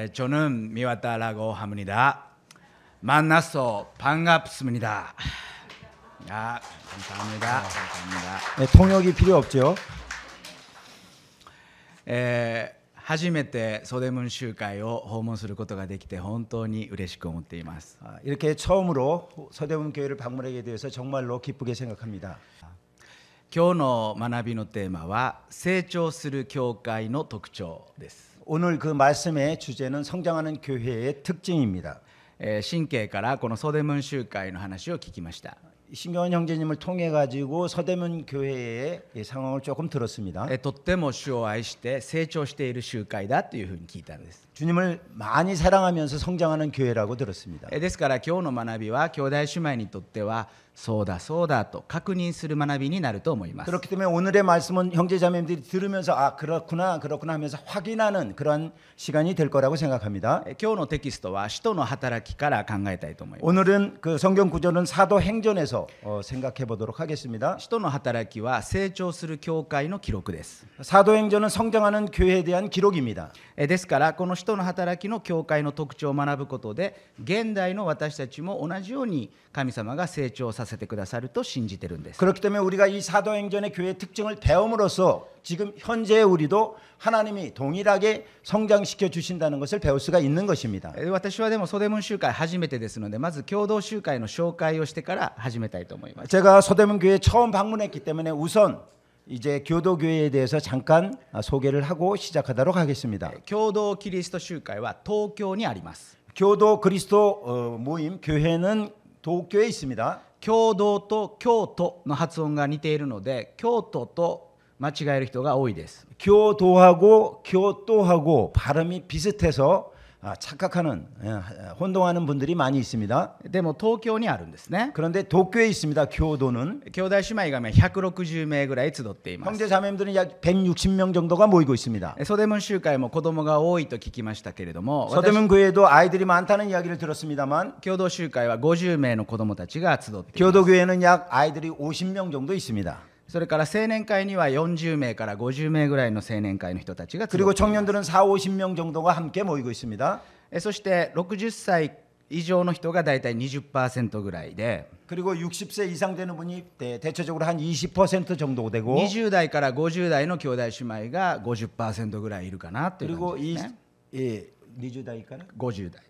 저는 미와타라고 합니다. 만나서 반갑습니다. 감사합니다. 네, 통역이 필요 없죠. 初めて袖文集会を訪問することができて本当に嬉しく思っています。 이렇게 처음으로 서대문 교회를 방문하게 되어서 정말로 기쁘게 생각합니다. 今日の学びのテーマは成長する教会の特徴です。 오늘 그 말씀의 주제는 성장하는 교회의 특징입니다. 神経からこの袖文集会の話を聞きました。 신경원 형제님을 통해 가지고 서대문 교회의 상황을 조금 들었습니다. とっても主を愛して成長している集会だというふうに聞いたんです。 주님을 많이 사랑하면서 성장하는 교회라고 들었습니다. ですから今日の学びは兄弟姉妹にとってはそうだそうだと確認する学びになると思います。 그렇기 때문에 오늘의 말씀은 형제자매들이 들으면서 아 그렇구나 하면서 확인하는 그런 시간이 될 거라고 생각합니다. 今日のテキストは使徒の働きから考えたいと思います。 오늘은 그 성경 구절은 사도행전에서 생각해 보도록 하겠습니다. 使徒の働きは成長する教会の記録です。 사도행전은 성장하는 교회에 대한 기록입니다. ですからこの使徒の働きの教会の特徴を学ぶことで現代の私たちも同じように神様が成長させてくださると信じてるんです。 그렇기 때문에 우리가 이 사도행전의 교회의 특징을 배움으로써 지금 현재의 우리도 하나님이 동일하게 성장시켜 주신다는 것을 배울 수가 있는 것입니다. 私はでも袖文集会初めてですのでまず共同集会の紹介をしてから始めたいと思います。 제가 서대문 교회에 처음 방문했기 때문에 우선 이제 교도교회에 대해서 잠깐 소개를 하고 시작하도록 하겠습니다. 共同キリスト集会は東京にあります。 교도 그리스도 모임 교회는 도쿄에 있습니다. 共同と京都の発音が似ているので京都と間違える人が多いです。 교도하고 교토하고 발음이 비슷해서 착각하는 혼동하는 분들이 많이 있습니다. でも東京にあるんですね。 그런데 도쿄에 있습니다. 교도는 兄弟姉妹が160名ぐらい集っています。 형제 자매들은 약 160명 정도가 모이고 있습니다. 袖文集会も子供が多いと聞きましたけれども 서대문 교회도 아이들이 많다는 이야기를 들었습니다만 共同集会は50名の子供たちが集っています。 교도교회는 약 아이들이 50명 정도 있습니다. それから青年会には40名から50名ぐらいの青年会の人たちが集ってい 그리고 ます。 청년들은 4, 50명 정도가 함께 모이고 있습니다. そして60歳以上の人がだいたい 20% ぐらいで 그리고 60세 이상 되는 분이 대체적으로 한 20% 정도 되고 20代から50代の兄弟姉妹が 50% ぐらいいるかなという 그리고 感じですね。 20代から 50代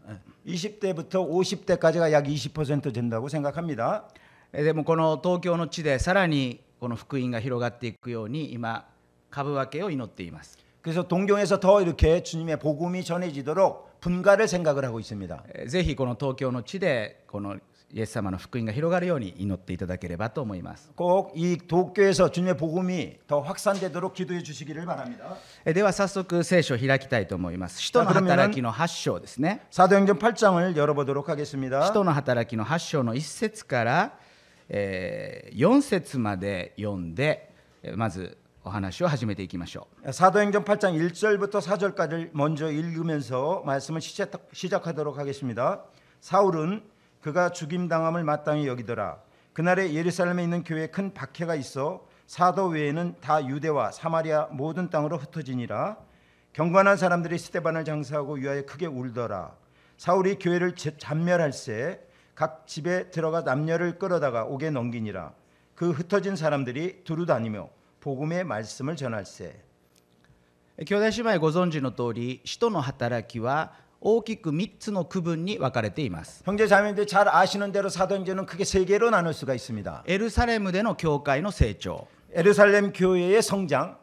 20대부터 50대까지가 약 20% 된다고 생각합니다. でもこの東京の地でさらにこの福音が広がっていくように今株分けを祈っています。 그래서 동경에서 더 이렇게 주님의 복음이 전해지도록 분가를 생각을 하고 있습니다. ぜひこの東京の地でこのイエス様の福音が広がるように祈っていただければと思います。 꼭 이 도쿄에서 주님의 복음이 더 확산되도록 기도해 주시기를 바랍니다. では早速聖書を開きたいと思います。使徒の働きの8章ですね。 사도행전 8장을 열어보도록 하겠습니다. 使徒の働きの8章の1節から4節まで読んでまずお話を始めていきましょう。 사도행전 8장 1절부터 4절까지 먼저 읽으면서 말씀을 시작하도록 하겠습니다. 사울은 그가 죽임당함을 마땅히 여기더라. 그날에 예루살렘에 있는 교회에 큰 박해가 있어 사도 외에는 다 유대와 사마리아 모든 땅으로 흩어지니라. 경건한 사람들이 스데반을 장사하고 위하여 크게 울더라. 사울이 교회를 잔멸할세 각 집에 들어가 남녀를 끌어다가 옥에 넘기니라. 그 흩어진 사람들이 두루다니며 복음의 말씀을 전할세. 兄弟姉妹ご存知の通り使徒の働きは大きく3つの区分に分かれています。 형제 자매들 잘 아시는 대로 사도행전은 크게 세 개로 나눌 수가 있습니다. エルサレムでの教会の成長、 예루살렘 교회의 성장,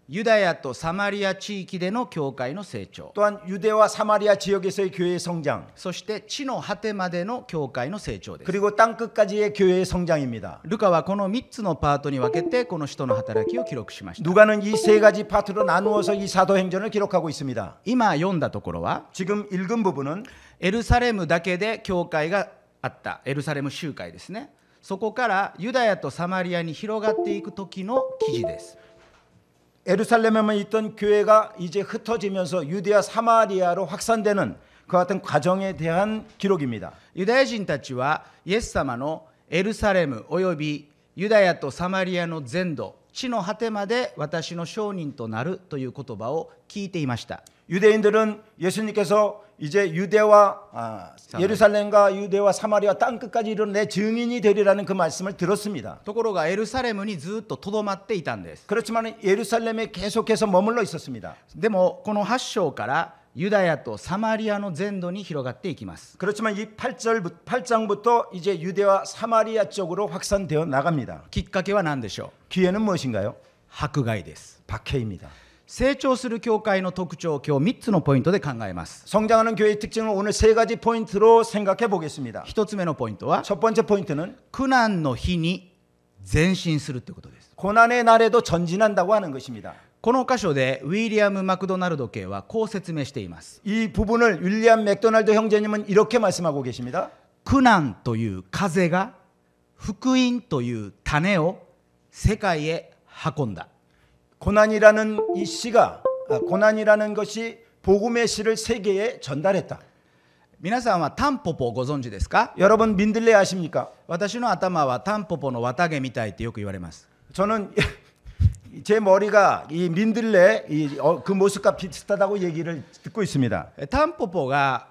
ユダヤとサマリア地域での教会の成長、 또한 유대와 사마리아 지역에서의 교회의 성장, そして地の果てまでの教会の成長です。 그리고 땅끝까지의 교회의 성장입니다. ルカはこの3つのパートに分けてこの使徒の働きを記録しました。 누가는 이 세 가지 파트로 나누어서 이 사도행전을 기록하고 있습니다. 今読んだところは 지금 읽은 부분은 エルサレムだけで教会があったエルサレム集会ですね。そこからユダヤとサマリアに広がっていく時の記事です。 예루살렘에만 있던 교회가 이제 흩어지면서 유대와 사마리아로 확산되는 그 같은 과정에 대한 기록입니다. ユダヤ人たちはイエス様のエルサレムおよびユダヤとサマリアの全土地の果てまで私の証人となるという言葉を聞いていました。 유대인들은 예수님께서 이제 유대와 예루살렘과 유대와 사마리아 땅 끝까지 이르러 내 증인이 되리라는 그 말씀을 들었습니다. ところがエルサレムにずっととどまっていたんです。 그렇지만 예루살렘에 계속해서 머물러 있었습니다. でもこの8章からユダヤとサマリアの全土に広がっていきます。 그렇지만 이 8장부터 이제 유대와 사마리아 쪽으로 확산되어 나갑니다. きっかけは何でしょう。 기회는 무엇인가요? 迫害です。 박해입니다. 成長する教会の特徴を今日3つのポイントで考えます。 성장하는 교회의 특징을 오늘 세 가지 포인트로 생각해 보겠습니다. 1つ目のポイントは 첫 번째 포인트는 苦難の日に前進するということです。 고난의 날에도 전진한다고 하는 것입니다. この箇所でウィリアム・マクドナルド家はこう説明しています。 이 부분을 윌리엄 맥도날드 형제님은 이렇게 말씀하고 계십니다. 苦難という風が福音という種を世界へ運んだ。 고난이라는 이 씨가 고난이라는 것이 복음의 씨를 세계에 전달했다. 皆さんはタンポポをご存知ですか？ 여러분 민들레 아십니까? 私の頭はタンポポの綿毛みたいってよく言われます。 저는 제 머리가 이 민들레 그 모습과 비슷하다고 얘기를 듣고 있습니다. タンポポが、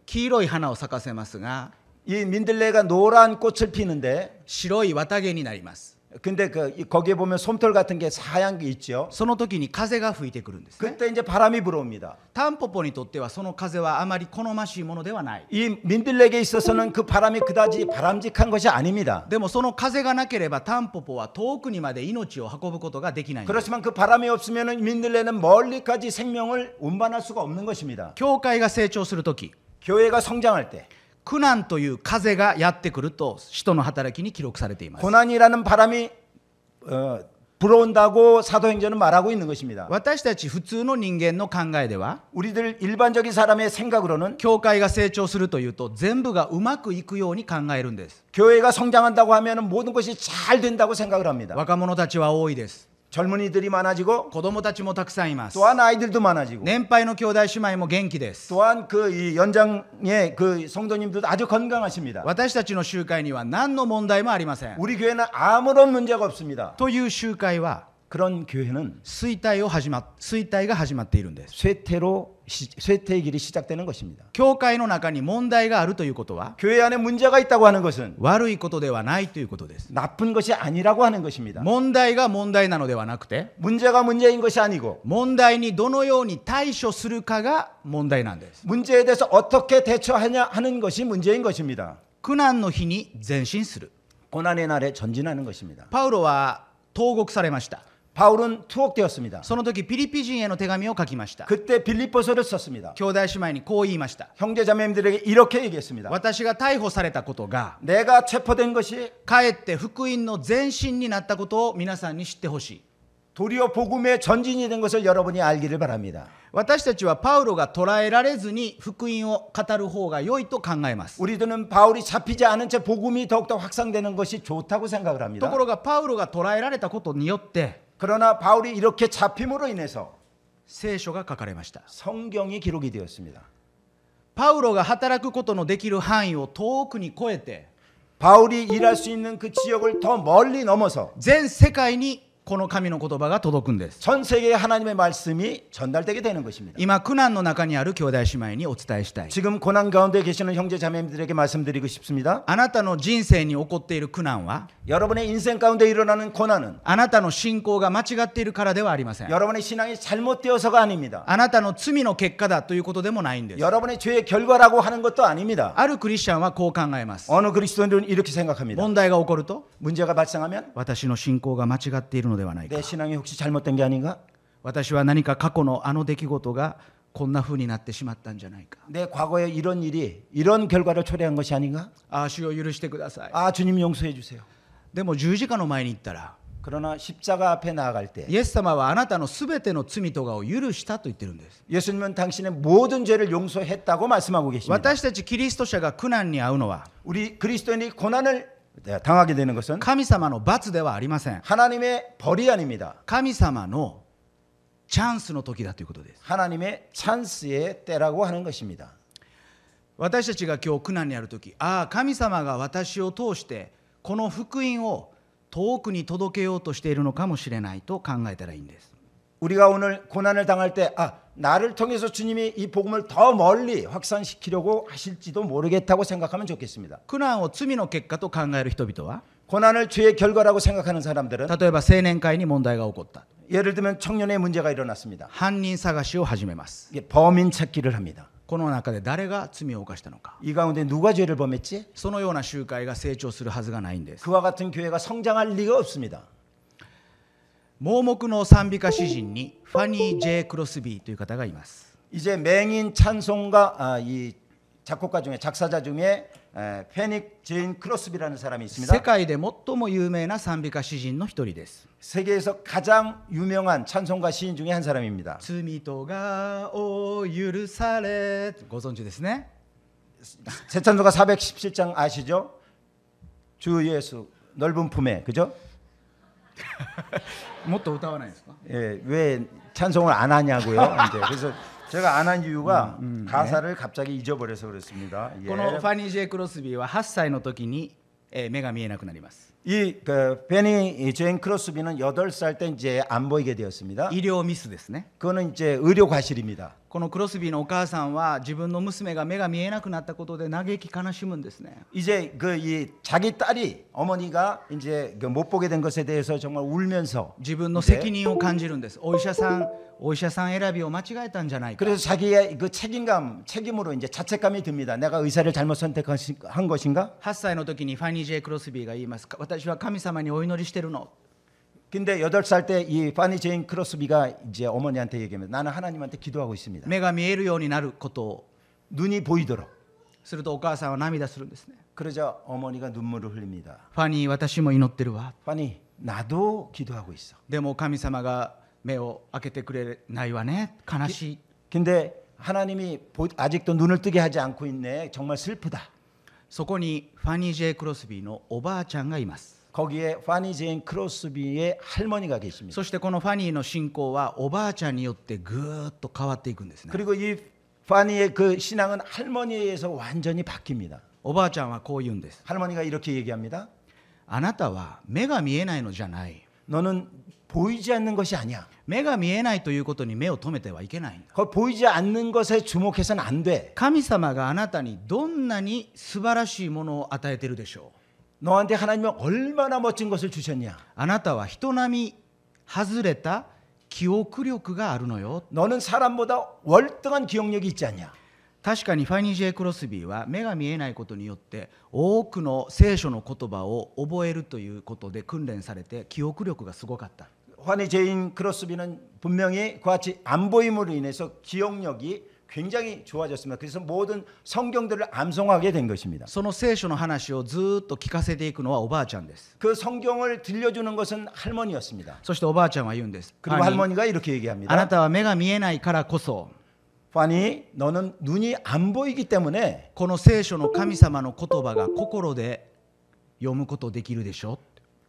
黄色い花を咲かせますが 이 민들레가 노란 꽃을 피는데 白い綿毛になります。 근데 거기에 보면 솜털 같은 게 하얀 게 있죠. その時に風が吹いてくるんですね。 그때 이제 바람이 불어옵니다. タンポポにとってはその風はあまり好ましいものではない。 이 민들레에게 있어서는 그 바람이 그다지 바람직한 것이 아닙니다. でもその風がなければタンポポは遠くにまで命を運ぶことができないんです。 그렇지만 그 바람이 없으면 민들레는 멀리까지 생명을 운반할 수가 없는 것입니다. 教会が成長する時 교회가 성장할 때 苦難という風がやってくると使徒の働きに記録されています。 고난이라는 바람이 불어온다고 사도행전은 말하고 있는 것입니다. 私たち普通の人間の考えでは 우리들 일반적인 사람의 생각으로는 教会が成長するというと全部がうまくいくように考えるんです。 교회가 성장한다고 하면 모든 것이 잘 된다고 생각을 합니다. 若者たちは多いです。 젊은이들이 많아지고 子供たちもたくさんいます。 또한 아이들도 많아지고 年配の兄弟姉妹も元気です。 또한 이 연장의 그 성도님들도 아주 건강하십니다. 私たちの集会には何の問題もありません。 우리 교회는 아무런 문제가 없습니다. という集会は 그런 교회는 衰退が始まっているんです。 쇠퇴의 길이 시작되는 것입니다. 教会の中に問題があるということは 교회 안에 문제가 있다고 하는 것은 悪いことではないということです。 나쁜 것이 아니라고 하는 것입니다. 問題が問題なのではなくて 문제가 문제인 것이 아니고 問題にどのように対処するかが問題なんです。 문제에 대해서 어떻게 대처하냐 하는 것이 문제인 것입니다. 苦難の日に前進する。 고난의 날에 전진하는 것입니다. パウロは投獄されました。 바울은 투옥되었습니다. その時ピリピ人への手紙を書きました。 그때 빌립보서를 썼습니다. 兄弟姉妹にこう言いました。 형제자매님들에게 이렇게 얘기했습니다. 私が逮捕されたことが 내가 체포된 것이 かえって福音の前進になったことを皆さんに知ってほしい。 도리어 복음의 전진이 된 것을 여러분이 알기를 바랍니다. 私たちはパウロが捕らえられずに福音を語る方が良いと考えます。 우리들은 바울이 잡히지 않은 채 복음이 더욱더 확산되는 것이 좋다고 생각을 と 합니다. ころがパウロが捕らえられたことによって 그러나 바울이 이렇게 잡힘으로 인해서 聖書が書かれました。 성경이 기록이 되었습니다. パウロが働くことのできる範囲を遠くに超えて 바울이 일할 수 있는 그 지역을 더 멀리 넘어서 全世界にこの神の言葉が届くんです。 전 세계에 하나님의 말씀이 전달되게 되는 것입니다. 今苦難の中にある兄弟姉妹にお伝えしたい。 지금 고난 가운데 계시는 형제 자매님들에게 말씀드리고 싶습니다. あなたの人生に起こっている苦難は 여러분의 인생 가운데 일어나는 고난은 あなたの信仰が間違っているからではありません。 여러분의 신앙이 잘못되어서가 아닙니다. あなたの罪の結果だということでもないんです。 여러분의 죄의 결과라고 하는 것도 아닙니다. あるクリスチャンはこう考えます。 어느 그리스도인들은 이렇게 생각합니다. 問題が起こると 문제가 발생하면 私の信仰が間違っているのではないか。 내 신앙이 혹시 잘못된 게 아닌가? 私は何か過去のあの出来事がこんな風になってしまったんじゃないか。 내 과거에 이런 일이 이런 결과를 초래한 것이 아닌가? ああ主を許してください。 아 주님 용서해 주세요. でも十字架の前に行ったら 그러나 십자가 앞에 나아갈 때 イエス様はあなたのすべての罪とかを許したと言ってるんです。 예수님은 당신의 모든 죄를 용서했다고 말씀하고 계십니다. 私たちキリスト者が苦難に遭うのは 우리 그리스도인이 고난을 당하게 되는 것은 神様の罰ではありません。 하나님의 벌이 아닙니다. 神様のチャンスの時だということです。 하나님의 찬스의 때라고 하는 것입니다. 私たちが今日苦難にある時、ああ神様が私を通してこの福音を遠くに届けようとしているのかもしれないと考えたらいいんです。 우리가 오늘 고난을 당할 때 나를 통해서 주님이 이 복음을 더 멀리 확산시키려고 하실지도 모르겠다고 생각하면 좋겠습니다. 苦難を罪の結果と考える人々は 고난을 죄의 결과라고 생각하는 사람들은 例えば青年会に問題が起こった 예를 들면 청년의 문제가 일어났습니다. 犯人探しを始めます 이게 범인 찾기를 합니다. この中で誰が罪を犯したのか 이 가운데 누가 죄를 범했지? そのような集会が成長するはずがないんです 그와 같은 교회가 성장할 리가 없습니다. 盲目の賛美歌詩人にファニー・ジェイ・クロスビーという方がいます 이제 맹인 찬송가 이 작곡가 중에 작사자 중에 페닉 제인 크로스비라는 사람이 世 있습니다. 界で最も有名な賛美歌詩人の一人です 세계에서 가장 유명한 찬송가 시인 중에 한 사람입니다. 罪とがを許されご存知ですね 새 찬송가 417장 아시죠? 주 예수 넓은 품에 그죠? もっと歌わないですか 예, 왜 찬송을 안 하냐고요. 이제 그래서 제가 안 한 이유가 가사를 갑자기 잊어버려서 그렇습니다. この 예. ファニー・ジェイ・クロスビーは8歳の時に目が見えなくなります 이 베니 제인 크로스비는 8살 때 이제 안 보이게 되었습니다. 医療ミスですね 그거는 이제 의료 과실입니다. このクロスビーのお母さんは自分の娘が目が見えなくなったことで嘆き悲しむんですね 이제 이 자기 딸이 어머니가 이제 못 보게 된 것에 대해서 정말 울면서 自分の責任を感じるんですお医者さん選びを間違えたんじゃないか 그래서 자기의 그 책임으로 이제 자책감이 듭니다. 내가 의사를 잘못 선택한 것인가? 8歳の時にファニー・ジェイ・クロスビーが言います私は神様にお祈りしてるの 근데 8살 때 이 파니 제인 크로스비가 이제 어머니한테 얘기합니다. 나는 하나님한테 기도하고 있습니다. 目が見えるようになることを 눈이 보이도록. するとお母さんは涙するんですね 그러자 어머니가 눈물을 흘립니다. ファニー私も祈ってるわ 파니 나도 기도하고 있어. でも神様が目を開けてくれないわね悲しい 근데 하나님이 아직도 눈을 뜨게 하지 않고 있네. 정말 슬프다. そこにファニー・ジェイ・クロスビーのおばあちゃんがいます 거기에 파니 제인 크로스비의 할머니가 계십니다. そしてこのファニーの信仰はおばあちゃんによってぐーっと変わっていくんですね 그리고 이 파니의 그 신앙은 할머니에 의해서 완전히 바뀝니다. おばあちゃんはこう言うんです 할머니가 이렇게 얘기합니다. あなたは目が見えないのじゃない 너는 보이지 않는 것이 아니야. 目が見えないということに目を留めてはいけないんだ 그 보이지 않는 것에 주목해서는 안 돼. 神様があなたにどんなに素晴らしいものを与えているでしょう 너한테 하나님은 얼마나 멋진 것을 주셨냐. あなたは人並み外れた記憶力があるのよ 너는 사람보다 월등한 기억력이 있지 않냐. 確かにファニー・ジェイ・クロスビーは目が見えないことによって多くの聖書の言葉を覚えるということで訓練されて記憶力がすごかった 파니 제인 크로스비는 분명히 그와 같이 안 보임으로 인해서 기억력이 굉장히 좋아졌습니다. 그래서 모든 성경들을 암송하게 된 것입니다. その聖書の話をずーっと聞かせていくのはおばあちゃんです 그 성경을 들려주는 것은 할머니였습니다. そしておばあちゃんは言うんです 그리고 ファニー 할머니가 이렇게 あな 얘기합니다. たは目が見えないからこそ 파니 너는 눈이 안 보이기 때문에 この聖書の神様の言葉が心で読むことできるでしょ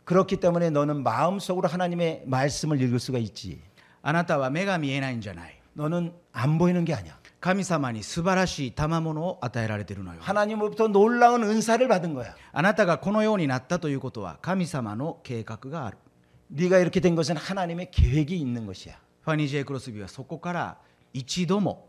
그렇기 때문에 너는 마음속으로 하나님의 말씀을 읽을 수가 있지. あなたは目が見えないんじゃない 너는 안 보이는 게 아니야. 神様に素晴らしい賜物を与えられているのよ 하나님으로부터 놀라운 은사를 받은 거야. あなたがこのようになったということは神様の計画がある 네가 이렇게 된 것은 하나님의 계획이 있는 것이야. ファニー・ジェイ・クロスビーはそこから一度も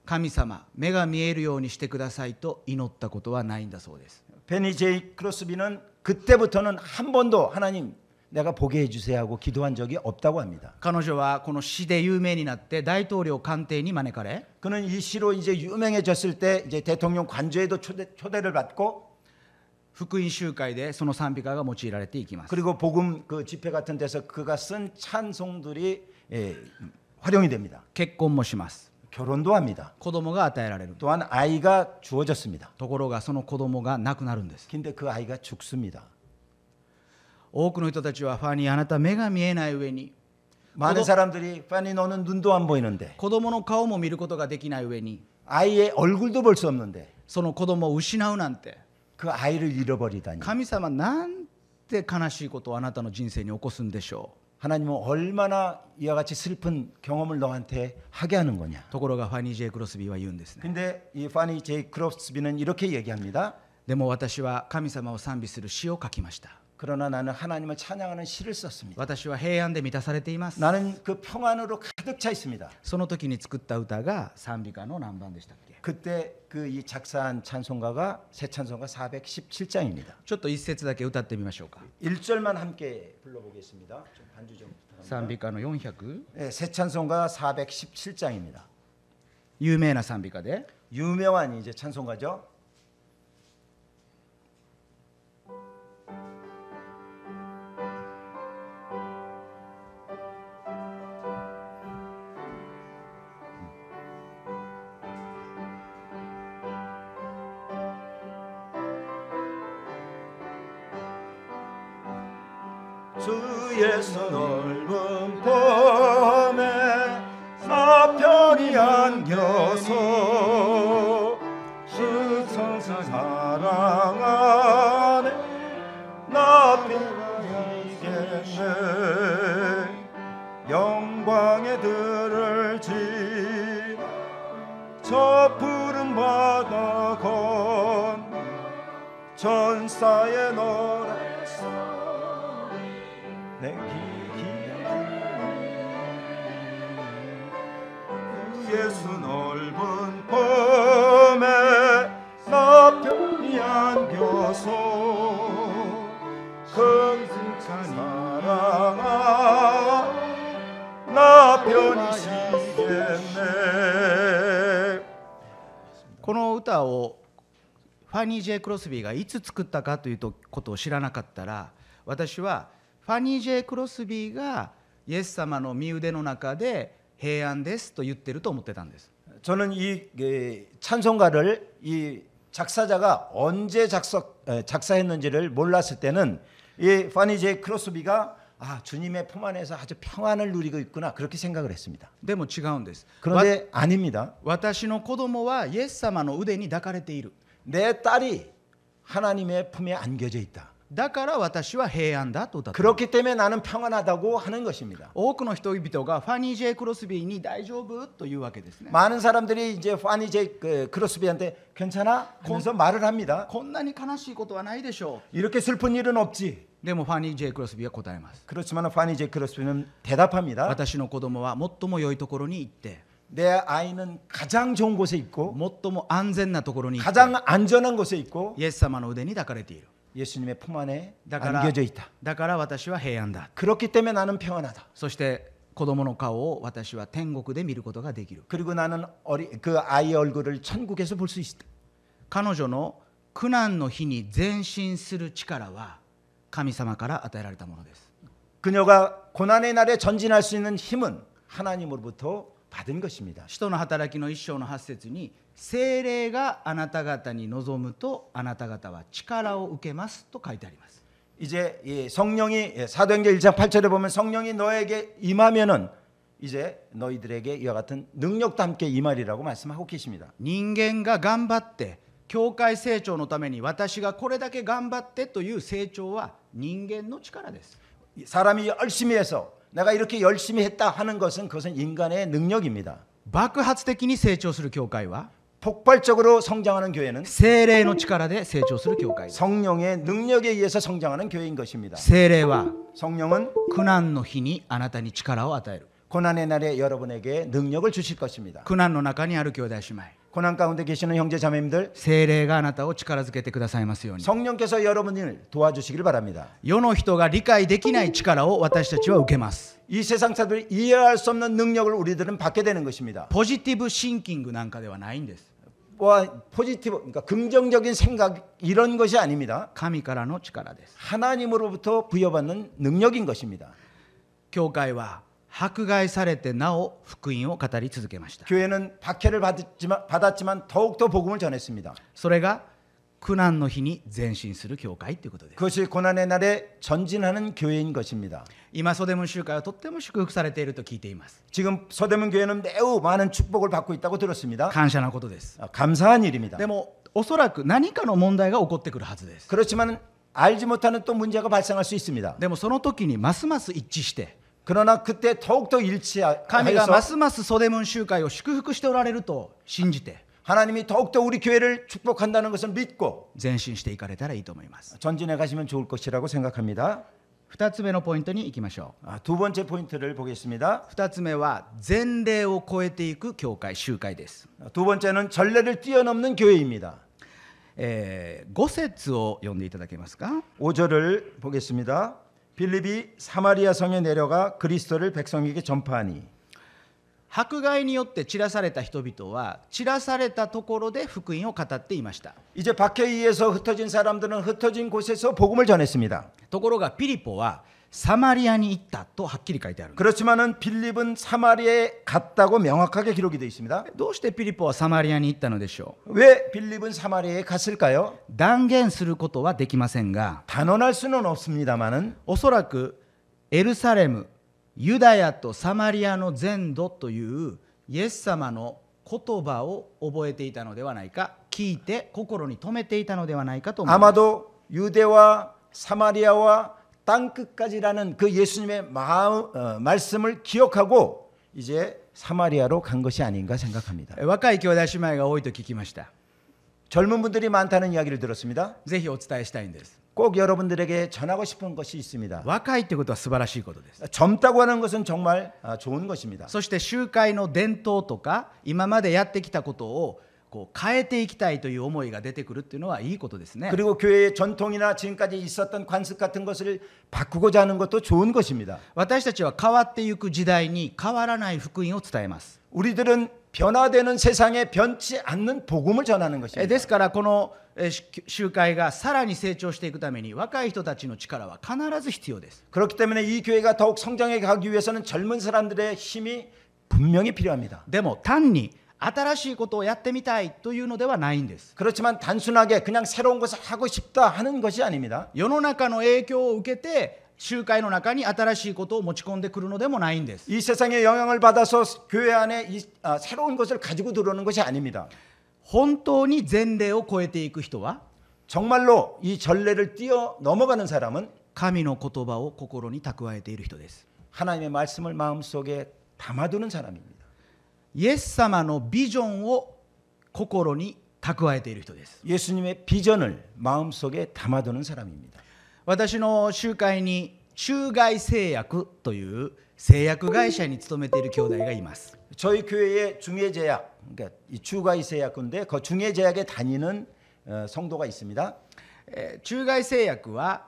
神様目が見えるようにしてくださいと祈ったことはないんだそうです 베니 제이 크로스비는 그때부터는 한 번도 하나님 내가 보게 해주세요 하고 기도한 적이 없다고 합니다. 彼女はこの詩で有名になって大統領官邸に招かれ 그는 이 시로 이제 유명해졌을 때 이제 대통령 관저에도 초대를 받고 福音集会でその賛美歌が用いられていきます 그리고 복음 그 집회 같은 데서 그가 쓴 찬송들이 활용이 됩니다. 結婚もします 결혼도 합니다. 子供が与えられる 또한 아이가 주어졌습니다. ところがその子供が亡くなるんです 근데 그 아이가 죽습니다. 多くの人たちはファニーあなた目が見えない上に 많은 사람들이 파니 너는 눈도 안 보이는데 子供の顔も見ることができない上に 아이의 얼굴도 볼 수 없는데 その子供を失うなんて 그 아이를 잃어버리다니 神様なんて悲しいことをあなたの人生に起こすんでしょ 하나님은 얼마나 이와 같이 슬픈 경험을 너한테 하게 하는 거냐. うところがファニー・ジェイ・クロスビーは言うんですね 근데 이 파니 제이 크로스비는 이렇게 얘기합니다. でも私は神様を賛美する詩を書きました 그러나 나는 하나님을 찬양하는 시를 썼습니다. 私は平安で満たされています。 나는 그 평안으로 가득 차 있습니다. その時に作った歌が賛美歌の何番でしたっけ？ 그때 그 이 작사한 찬송가가 새 찬송가 417장입니다. ちょっと一節だけ歌ってみましょうか。 1절만 함께 불러보겠습니다. 좀 반주 좀 부탁합니다. 賛美歌の400、 네, 새 찬송가 417장입니다. 有名な賛美歌で 유명한 이제 찬송가죠. 주의 손 넓은 봄에 사편이 안겨서 수성사 사랑 안에 나 비겠네 영광에 들을지 저 푸른 바다 건 전사의 노래 내 예수 넓은 봄에 나 편히 안겨서 긍승찬 사랑아 나 편히 쉬겠네. この歌をファニー・ジェイ・クロスビーがいつ作ったかということを知らなかったら、私はファニー・ジェイ・クロスビーがイエス様の身腕の中で平安ですと言ってると思ってたんです。 저는 이 찬송가를 이 작사자가 언제 작사했는지를 몰랐을 때는 이 파니 제이 크로스비가 주님의 품 안에서 아주 평안을 누리고 있구나 그렇게 생각을 했습니다. でも違うんです。 그런데 아닙니다. 私の子供はイエス様の腕に抱かれている。 내 딸이 하나님의 품에 안겨져 있다. だから私は平安だと歌っている。 그렇기 때문에 나는 평안하다고 하는 것입니다. 多くの人々がファニー・ジェイ・クロスビーに大丈夫というわけですね。 많은 사람들이 이제 파니 제이 크로스비한테 괜찮아? 하면서 말을 합니다. こんなに悲しいことはないでしょ 이렇게 슬픈 일은 없지. う。でもファニー・ジェイ・クロスビーは答えます。 그렇지만 파니 제이 크로스비는 대답합니다. 私の子供は最も良いところに行って、 내 아이는 가장 좋은 곳에 있고 最も安全なところに行って、 가장 안전한 곳에 있고 イエス様の腕に抱かれている。 예수님의 품 안에 だから 안겨져 있다. だから私は平安だ。 그렇기 때문에 나는 평안하다. そして子供の顔を私は天国で見ることができる。 그리고 나는 그 아이의 얼굴을 천국에서 볼 수 있다. 彼女の苦難の日に前進する力は神様から与えられたものです。 그녀가 고난의 날에 전진할 수 있는 힘은 하나님으로부터 받은 것입니다. 使徒の働きの一章の8節に、聖霊があなた方に望むとあなた方は力を受けますと書いてあります。 이제 성령이 사도행전 1장 8절에 보면 성령이 너에게 임하면은 이제 너희들에게 이와 같은 능력도 함께 임하리라고 말씀하고 계십니다. 人間が頑張って教会成長のために私がこれだけ頑張ってという成長は人間の力です。 사람이 열심히 해서 내가 이렇게 열심히 했다 하는 것은 그것은 인간의 능력입니다. 爆発的に成長する教会は 폭발적으로 성장하는 교회는 聖霊の力で成長する教会です。 성령의 능력에 의해서 성장하는 교회인 것입니다. 聖霊は 성령은 苦難の日にあなたに力を与える。 고난의 날에 여러분에게 능력을 주실 것입니다. 苦難の中にある兄弟姉妹、 고난 가운데 계시는 형제 자매님들 聖霊があなたを力づけてくださいますように。 성령께서 여러분을 도와주시기를 바랍니다. 世の人が理解できない力を私たちは受けます。 이 세상 사람들이 이해할 수 없는 능력을 우리들은 받게 되는 것입니다. ポジティブシンキングなんかではないんです。 포지티브, 그러니까 긍정적인 생각 이런 것이 아닙니다. 神からの力です。 하나님으로부터 부여받는 능력인 것입니다. 教会は迫害されてなお福音を語り続けました。 교회는 박해를 받았지만 더욱더 복음을 전했습니다. それが苦難の日に前進する教会ということです。 그것이 고난의 날에 전진하는 교회인 것입니다. 今ソデムン集会はとっても祝福されていると聞いています。 지금 서대문 교회는 매우 많은 축복을 받고 있다고 들었습니다. 感謝なことです。 감사한 일입니다. でもおそらく何かの問題が起こってくるはずです。 그렇지만 알지 못하는 또 문제가 발생할 수 있습니다. でもその時にますます一致して、 그러나 그때 더욱더 神がま 일치하여서 すますソデムン集会を祝福しておられると信じて、 하나님이 더욱더 우리 교회를 축복한다는 것을 믿고 前進していかれたらいいと思います。 전진해 가시면 좋을 것이라고 생각합니다. 2つ目のポイントに行きましょう。 두 번째 포인트를 보겠습니다. 2つ目は前例を超えていく教会集会です。 두 번째는 전례를 뛰어넘는 교회입니다. 5節を読んでいただけますか。 5절을 보겠습니다. 빌립이 사마리아 성에 내려가 그리스도를 백성에게 전파하니 迫害によって散らされた人々は散らされたところで福音を語っていました。 이제 박해에 의해서 흩어진 사람들은 흩어진 곳에서 복음을 전했습니다. ところがピリポはサマリアに行ったとはっきり書いてある。 그렇지만은 빌립은 사마리아에 갔다고 명확하게 기록이 되어 있습니다. どうしてピリポはサマリアに行ったのでしょう。 왜 빌립은 사마리아에 갔을까요? 断言することはできませんが、 단언할 수는 없습니다만은 おそらくエルサレム、ユダヤとサマリアの全土というイエス様の言葉を覚えていたのではないか、聞いて心に留めていたのではないかと思います。 아마도 유대와 사마리아와 땅끝까지라는 그 예수님의 말씀을 기억하고 이제 사마리아로 간 것이 아닌가 생각합니다. 若い兄弟姉妹が多いと聞きました。 젊은 분들이 많다는 이야기를 들었습니다. ぜひお伝えしたいんです。 꼭 여러분들에게 전하고 싶은 것이 있습니다. 若いってことは素晴らしいことです。 젊다고 하는 것은 정말 좋은 것입니다. そして集会の伝統とか今までやってきたことをこう変えていきたいという思いが出てくるっていうのはいいことですね。 그리고 교회의 전통이나 지금까지 있었던 관습 같은 것을 바꾸고자 하는 것도 좋은 것입니다. 私たちは変わっていく時代に変わらない福音を伝えます。 우리들은 변화되는 세상에 변치 않는 복음을 전하는 것입니다. ですからこの集会がさらに成長していくために若い人たちの力は必ず必要です。 그렇기 때문에 이 교회가 더욱 성장해 가기 위해서는 젊은 사람들의 힘이 분명히 필요합니다. でも単に新しいことをやってみたいというのではないんです。 그렇지만 단순하게 그냥 새로운 것을 하고 싶다 하는 것이 아닙니다. 世の中の影響を受けて集会の中に新しいことを持ち込んでくるのでもないんです。 이 세상의 영향을 받아서 교회 안에 새로운 것을 가지고 들어오는 것이 아닙니다. 本当に前例を超えていく人は 정말로 이 전례를 뛰어넘어가는 사람은 神の言葉を心に蓄えている人です。 하나님의 말씀을 마음속에 담아두는 사람입니다. イエス様のビジョンを心に蓄えている人です。 예수님의 비전을 마음속에 담아두는 사람입니다. 私の集会に中外製薬という製薬会社に勤めている兄弟がいます。 저희 교회에 중예제약, 그러니까 이 중外製薬인데 그 중예제약에 다니는 성도가 있습니다. 中外製薬は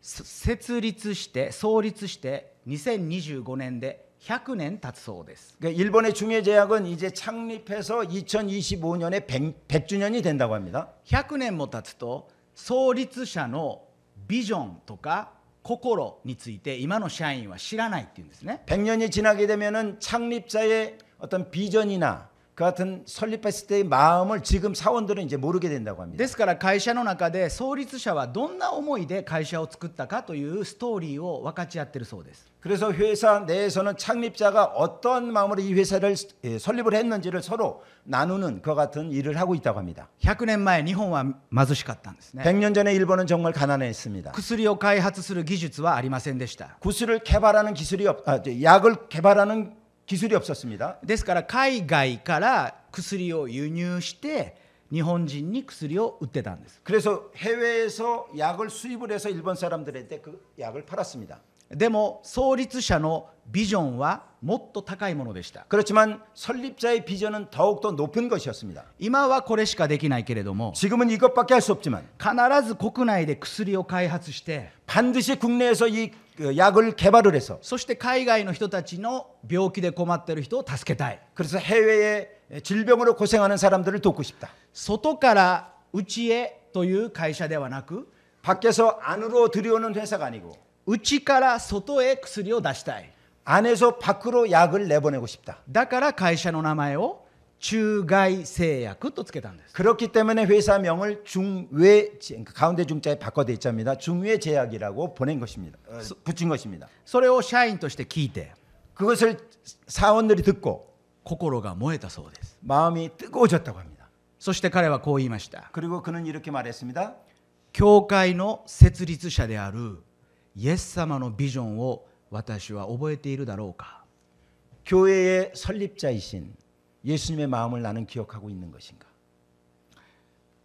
設立して創立して2025年で100年経つそうです。 그러니까 일본의 중예제약은 이제 창립해서 2025년에 100주년이 된다고 합니다. 100年も経つと創立者のビジョンとか心について今の社員は知らないっていうんですね。 100년이 지나게 되면은 창립자의 어떤 비전이나 그 같은 설립했을 때의 마음을 지금 사원들은 이제 모르게 된다고 합니다. ですから会社の中で創立者はどんな思いで会社を作ったかというストーリーを分かち合っているそうです。 그래서 회사 내에서는 창립자가 어떤 마음으로 이 회사를 설립을 했는지를 서로 나누는 그 같은 일을 하고 있다고 합니다. 100年前日本は貧しかったんですね。 100년 전에 일본은 정말 가난했습니다. 薬を開発する技術はありませんでした。 구슬을 개발하는 약을 개발하는 기술이 없었습니다. ですから海外から薬を輸入して日本人に薬を売ってたんです。 그래서 해외에서 약을 수입을 해서 일본 사람들한테 그 약을 팔았습니다. でも創立者のビジョンはもっと高いものでした。 그렇지만 설립자의 비전은 더욱더 높은 것이었습니다. 今はこれしかできないけれども 지금은 이것밖에 할 수 없지만 必ず国内で薬を開発して 반드시 국내에서 이 약을 개발을 해서 そして海外の人たちの病気で困っている人を助けたい。 그래서 해외에 질병으로 고생하는 사람들을 돕고 싶다. 外から内へという会社ではなく 밖에서 안으로 들여오는 회사가 아니고 内から外へ薬を出したい。 안에서 밖으로 약을 내보내고 싶다. だから会社の名前を中外製薬とつけたんです。 그렇기 때문에 회사명을 중외 가운데 중자에 바꿔대 있답니다. 중외제약이라고 보낸 것입니다. 붙인 것입니다. それを社員として聞いて 그것을 사원들이 듣고 心が燃えたそうです。 마음이 뜨거워졌다고 합니다. そして彼はこう言いました。 그리고 그는 이렇게 말했습니다. 教会の設立者であるイエス様のビジョンを私は覚えているだろうか。 교회의 설립자이신 예수님의 마음을 나는 기억하고 있는 것인가?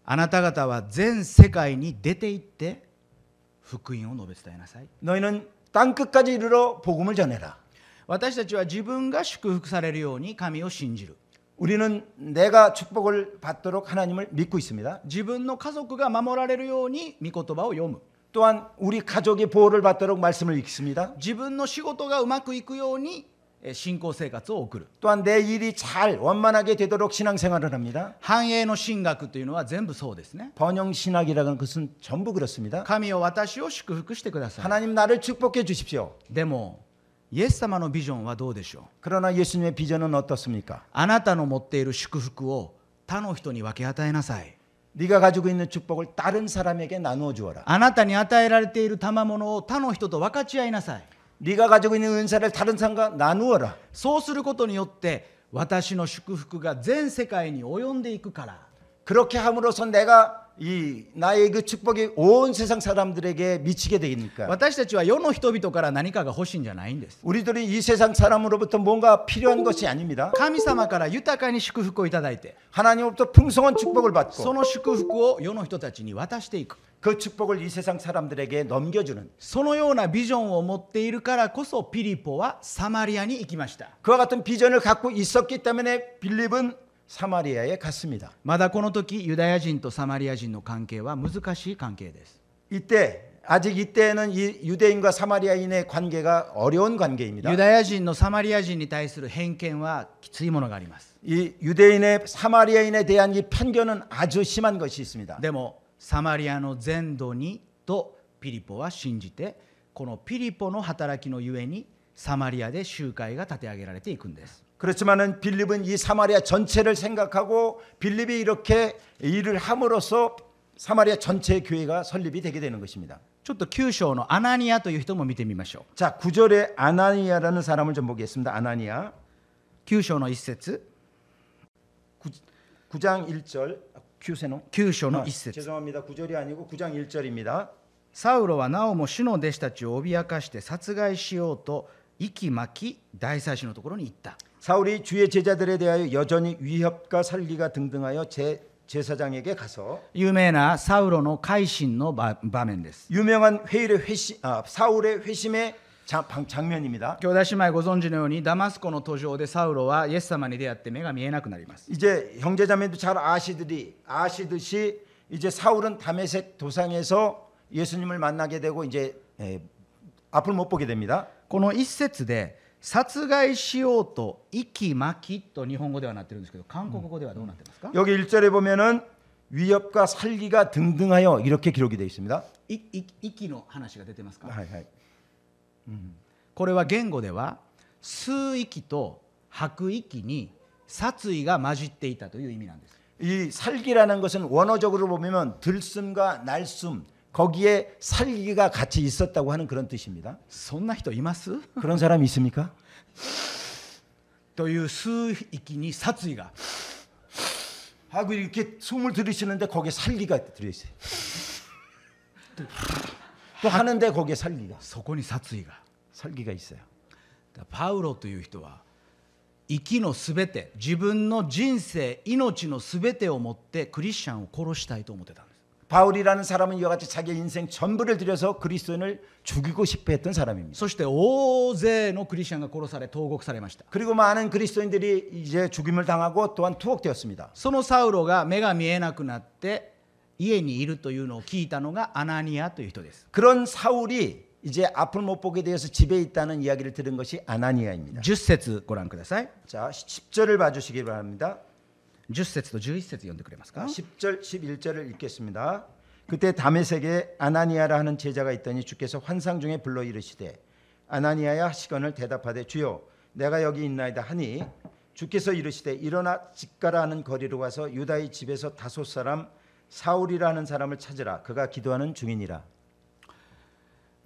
あなた方は全世界に出て行って福音を述べ伝えなさい。 너희는 땅 끝까지 이르러 복음을 전해라. 私たちは自分が祝福されるように神を信じる。 우리는 내가 축복을 받도록 하나님을 믿고 있습니다. 自分の家族が守られるように御言葉を読む。 또한 우리 가족의 보호를 받도록 말씀을 읽습니다. 自分の仕事がうまくいくように信仰生活を送る。 또한 내 일이 잘 원만하게 되도록 신앙생활을 합니다. 繁栄の神学というのは全部そうですね。 번영신학이라는 것은 전부 그렇습니다. 神よ私を祝福してください。 하나님 나를 축복해 주십시오. でもイエス様のビジョンはどうでしょう。 그러나 예수님의 비전은 어떻습니까? あなたの持っている祝福を他の人に分け与えなさい。 네가 가지고 있는 축복을 다른 사람에게 나누어 주어라. あなたに与えられている賜物を他の人と分かち合いなさい。 네가 가지고 있는 은사를 다른 사람과 나누어라. そうすることによって私の祝福が全世界に及んでいくから。 그렇게 함으로써 내가 나의 그 축복이 온 세상 사람들에게 미치게 되니까. 私たちは世の人々から何かが欲しいんじゃないんです。 우리들이 이 세상 사람으로부터 뭔가 필요한 것이 아닙니다. 神様から豊かに祝福をいただいて 하나님으로부터 풍성한 축복을 そ 받고 の祝福を世の人たちに渡していく。 그 축복을 이 세상 사람들에게 넘겨주는 そのようなビジョンを持っているからこそピリポはサマリアに行きました。 그와 같은 비전을 갖고 있었기 때문에 빌립은 사마리아에 갔습니다. まだこの時ユダヤ人とサマリア人の関係は難しい関係です。 아직 이때는 이 유대인과 사마리아인의 관계가 어려운 관계입니다. ユダヤ人のサマリア人に対する偏見はきついものがあります。 이 유대인의 사마리아인에 대한 이 편견은 아주 심한 것이 있습니다. でもサマリアの全土にとピリポは信じて、このピリポの働きのゆえにサマリアで集会が立て上げられていくんです。 그렇지만은 빌립은 이 사마리아 전체를 생각하고 빌립이 이렇게 일을 함으로써 사마리아 전체 교회가 설립이 되게 되는 것입니다. ちょっと9章のアナニアという人も見てみましょう。 자, 9절에 아나니아라는 사람을 좀 보겠습니다. 아나니아 9章の1節 9장 1절 9章の1節 죄송합니다. 9절이 아니고 9장 1절입니다. サウロはなおも主の弟子たちを脅かして殺害しようと息巻き大祭司のところに行った。 사울이 주의 제자들에 대하여 여전히 위협과 살기가 등등하여 제사장에게 가서 有名なサウロの改心の場面です。 유명한 사울의 회심의 장면입니다. 兄弟姉妹ご存知のようにダマスコの途上でサウロはイエス様に出会って目が見えなくなります。 이제 형제자매도 잘 아시듯이 이제 사울은 다메섹 도상에서 예수님을 만나게 되고 이제 앞을 못 보게 됩니다. この一節で殺害しようと息巻きと日本語ではなってるんですけど、韓国語ではどうなってますか？ 여기 1절에 보면은 위협과 살기가 등등하여 이렇게 기록이 되어 있습니다. 息の話が出てますか？ 하이. これは言語では吸う息と吐く息に殺意が混じっていたという意味なんです。 이 살기라는 것은 원어적으로 보면 들숨과 날숨 거기에 살기가 같이 있었다고 하는 그런 뜻입니다. そんな人います？ 그런 사람 있습니까? という吸う息に殺意が 하고 이렇게 숨을 들이쉬는데 거기에 살기가 들어있어요. 또 하는데 거기에 살기가 そこに殺意が 살기가 있어요. パウロという人は息のすべて、自分の人生命のすべてをもってクリスチャンを殺したいと思ってたんです。 바울이라는 사람은 이와 같이 자기의 인생 전부를 들여서 그리스도인을 죽이고 싶어 했던 사람입니다. そして大勢のクリスチャンが殺され投獄されました。 그리고 많은 그리스도인들이 이제 죽임을 당하고 또한 투옥되었습니다. そのサウロが目が見えなくなって家にいるというのを聞いたのがアナニアという人です。 그런 사울이 이제 앞을 못 보게 되어서 집에 있다는 이야기를 들은 것이 아나니아입니다. 10節ご覧ください。 자, 10절을 봐주시기 바랍니다. 10節と11節読んでくれますか？ 10절, 11절을 읽겠습니다. 그때 다메섹에 아나니아라 하는 제자가 있더니 주께서 환상 중에 불러 이르시되 아나니아야 하시거늘 대답하되 주여 내가 여기 있나이다 하니 주께서 이르시되 일어나 직가라 하는 거리로 가서 유다의 집에서 다섯 사람 사울이라 하는 사람을 찾으라 그가 기도하는 중이니라.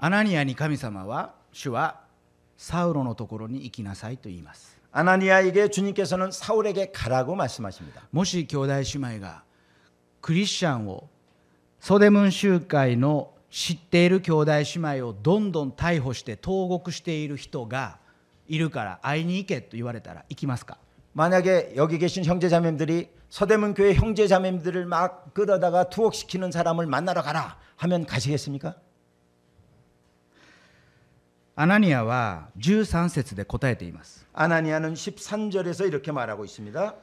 アナニアに神様は主はサウロのところに行きなさいと言います。 아나니아에게 주님께서는 사울에게 가라고 말씀하십니다. もし兄弟姉妹がクリスチャンをソデムン集会の知っている兄弟姉妹をどんどん逮捕して投獄している人がいるから会いに行けと言われたら行きますか？ 만약에 여기 계신 형제자매님들이 서대문 교회 형제자매님들을 막 끌어다가 투옥시키는 사람을 만나러 가라 하면 가시겠습니까? アナニアは13節で答えています。 아나니아는 13절에서 이렇게 말하고 있습니다.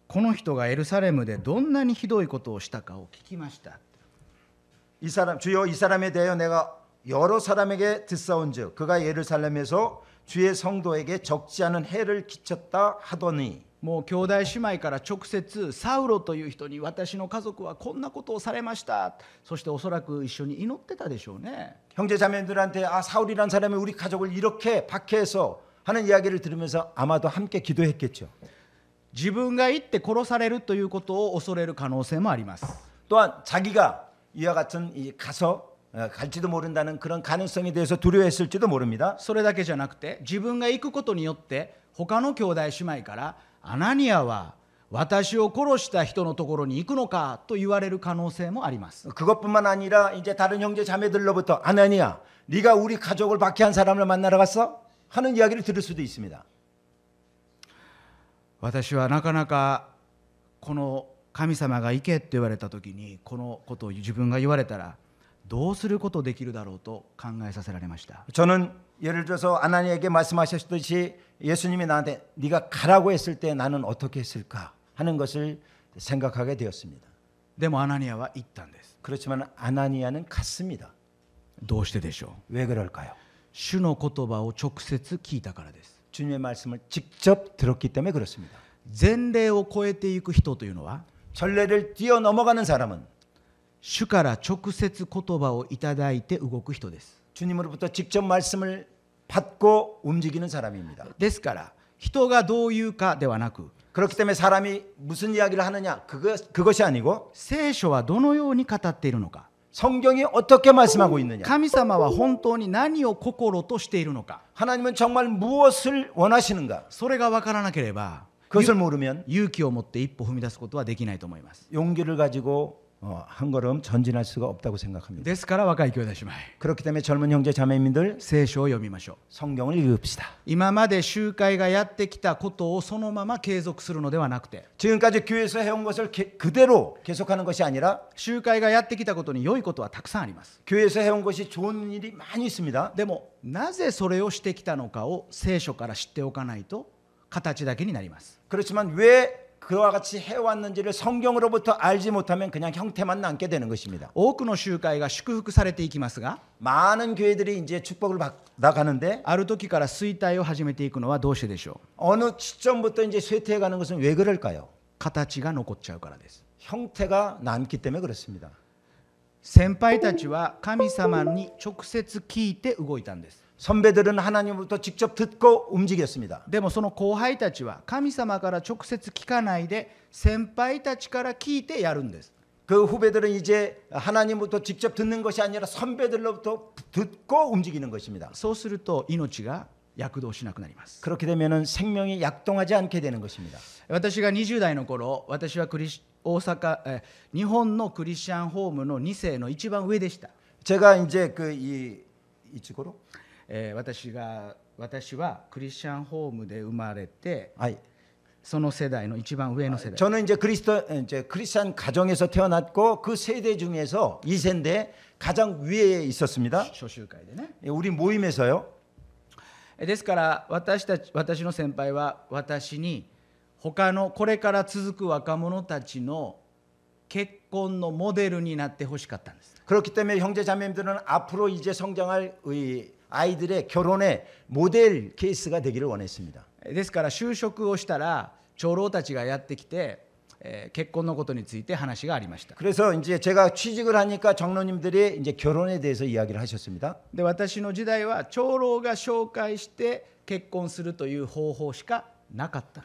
この人がエルサレムでどんなにひどいことをしたかを聞きました。 이 사람 주여 이 사람에 대하여 내가 여러 사람에게 듣사온즉 그가 예루살렘에서 주의 성도에게 적지 않은 해를 끼쳤다 하더니 もう兄弟姉妹から直接サウロという人に私の家族はこんなことをされました。そしておそらく一緒に祈ってたでしょうね。 형제자매들한테 사울이란 사람이 우리 가족을 이렇게 박해해서 하는 이야기를 들으면서 아마도 함께 기도했겠죠. 自分が行って殺されるということを恐れる可能性もあります。 또한 자기가 이와 같은 가서 갈지도 모른다는 그런 가능성에 대해서 두려워했을지도 모릅니다. それだけじゃなくて自分が行くことによって他の兄弟姉妹からアナニアは私を殺した人のところに行くのかと言われる可能性もあります。 그것뿐만 아니라 이제 다른 형제 자매들로부터 아나니아 네가 우리 가족을 박해한 사람을 만나러 갔어? 하는 이야기를 들을 수도 있습니다. 私はなかなかこの神様が行けって言われた時にこのことを自分が言われたらどうすることできるだろうと考えさせられました。 저는 예를 들어서 아나니에게 말씀하셨듯이 예수님이 나한테 네가 가라고 했을 때 나는 어떻게 했을까 하는 것을 생각하게 되었습니다. でもアナニアは行ったんです。 그렇지만 아나니아는 갔습니다. どうしてでしょう。 왜 그럴까요? 主の言葉を直接聞いたからです。 주님의 말씀을 직접 들었기 때문에 그렇습니다. 前例を超えていく人というのは 전례를 뛰어넘어가는 사람은 主から直接言葉をいただいて動く人です。 주님으로부터 직접 말씀을 받고 움직이는 사람입니다. ですから人がどう言うかではなく 그렇기 때문에 사람이 무슨 이야기를 하느냐 그것이 아니고 聖書はどのように語っているのか 성경이 어떻게 말씀하고 있느냐 神様は本当に何を心としているのか 하나님은 정말 무엇을 원하시는가 それが分からなければ 그것을 모르면 勇気を持って一歩踏み出すことはできないと思います。 용기를 가지고 한 걸음 전진할 수가 없다고 생각합니다. ですから若い兄弟姉妹 그렇기 때문에 젊은 형제 자매님들 聖書を読みましょう。 성경을 읽읍시다. 今まで集会がやってきたことをそのまま継続するのではなくて 지금까지 교회에서 해온 것을 그대로 계속하는 것이 아니라 集会がやってきたことに良いことはたくさんあります。 교회에서 해온 것이 좋은 일이 많이 있습니다. でもなぜそれをしてきたのかを聖書から知っておかないと形だけになります。 그렇지만 왜 그와 같이 해왔는지를 성경으로부터 알지 못하면 그냥 형태만 남게 되는 것입니다. 多くの集会が祝福されていきますが 많은 교회들이 이제 축복을 받아가는데 ある時から衰退を始めていくのはどうしてでしょう。 어느 시점부터 이제 쇠퇴해가는 것은 왜 그럴까요? 形が残っちゃうからです。 형태가 남기 때문에 그렇습니다. 先輩たちは神様に直接聞いて動いたんです。 선배들은 하나님으로부터 직접 듣고 움직였습니다. でもその後輩たちは神様から直接聞かないで先輩たちから聞いてやるんです。 그 후배들은 이제 하나님부터 직접 듣는 것이 아니라 선배들로부터 듣고 움직이는 것입니다. そうすると命が躍動しなくなります。 그렇게 되면은 생명이 약동하지 않게 되는 것입니다. 私が20代の頃、私は大阪、日本のクリスチャンホームの2世の一番上でした。 제가 이제 이쪽으로 私はクリスチャンホームで生まれて、 아이 その世代の一番上の世代。 저는 이제 크리스찬 가정에서 태어났고 그 세대 중에서 2세인데 가장 위에 있었습니다. 初集会でね。 우리 모임에서요. ですから私の先輩は私に他のこれから続く若者たちの結婚のモデルになってほしかったんです。 그렇기 때문에 형제 자매들은 앞으로 이제 성장할 아이들의 결혼의 모델 케이스가 되기를 원했습니다. ですから就職をしたら長老たちがやってきて、結婚のことについて話がありました。 그래서 이제 제가 취직을 하니까 장로님들이 이제 결혼에 대해서 이야기를 하셨습니다. で私の時代は長老が紹介して結婚するという方法しかなかった。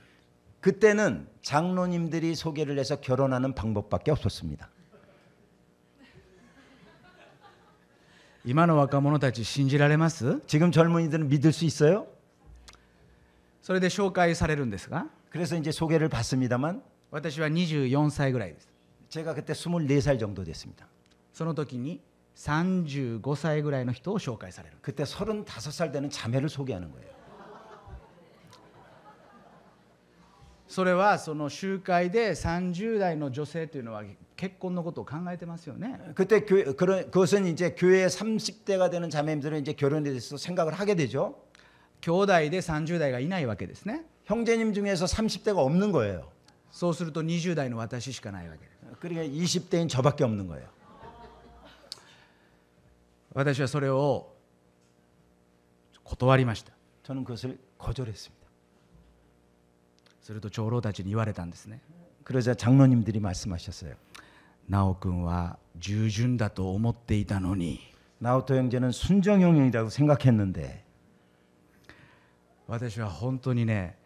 그때는 장로님들이 소개를 해서 결혼하는 방법밖에 없었습니다. 今の若者たち信じられます？ 지금 젊은이들은 믿을 수 있어요? それで紹介されるんですが、 그래서 이제 소개를 받습니다만 私は24歳ぐらいです。 제가 그때 24살 정도 됐습니다. その時に35歳ぐらいの人を紹介される。 그때 35살 되는 자매를 소개하는 거예요. それはその集会で30代の女性というのは結婚のことを考えてますよね。 그때 그것은 이제 교회 30대가 되는 자매님들은 이제 결혼에 대해서 생각을 하게 되죠. 兄弟で30代がいないわけですね。 형제님 중에서 30대가 없는 거예요. そうすると20代の私しかないわけです。 그러니까 20대인 저밖에 없는 거예요. 私はそれを断りました。 저는 그것을 거절했습니다. すると長老たちに言われたんですね。 그러자 장로님들이 말씀하셨어요. 直君は従順だと思っていたのに 나오토 형제는 순정형이라고 생각했는데 私は本当にね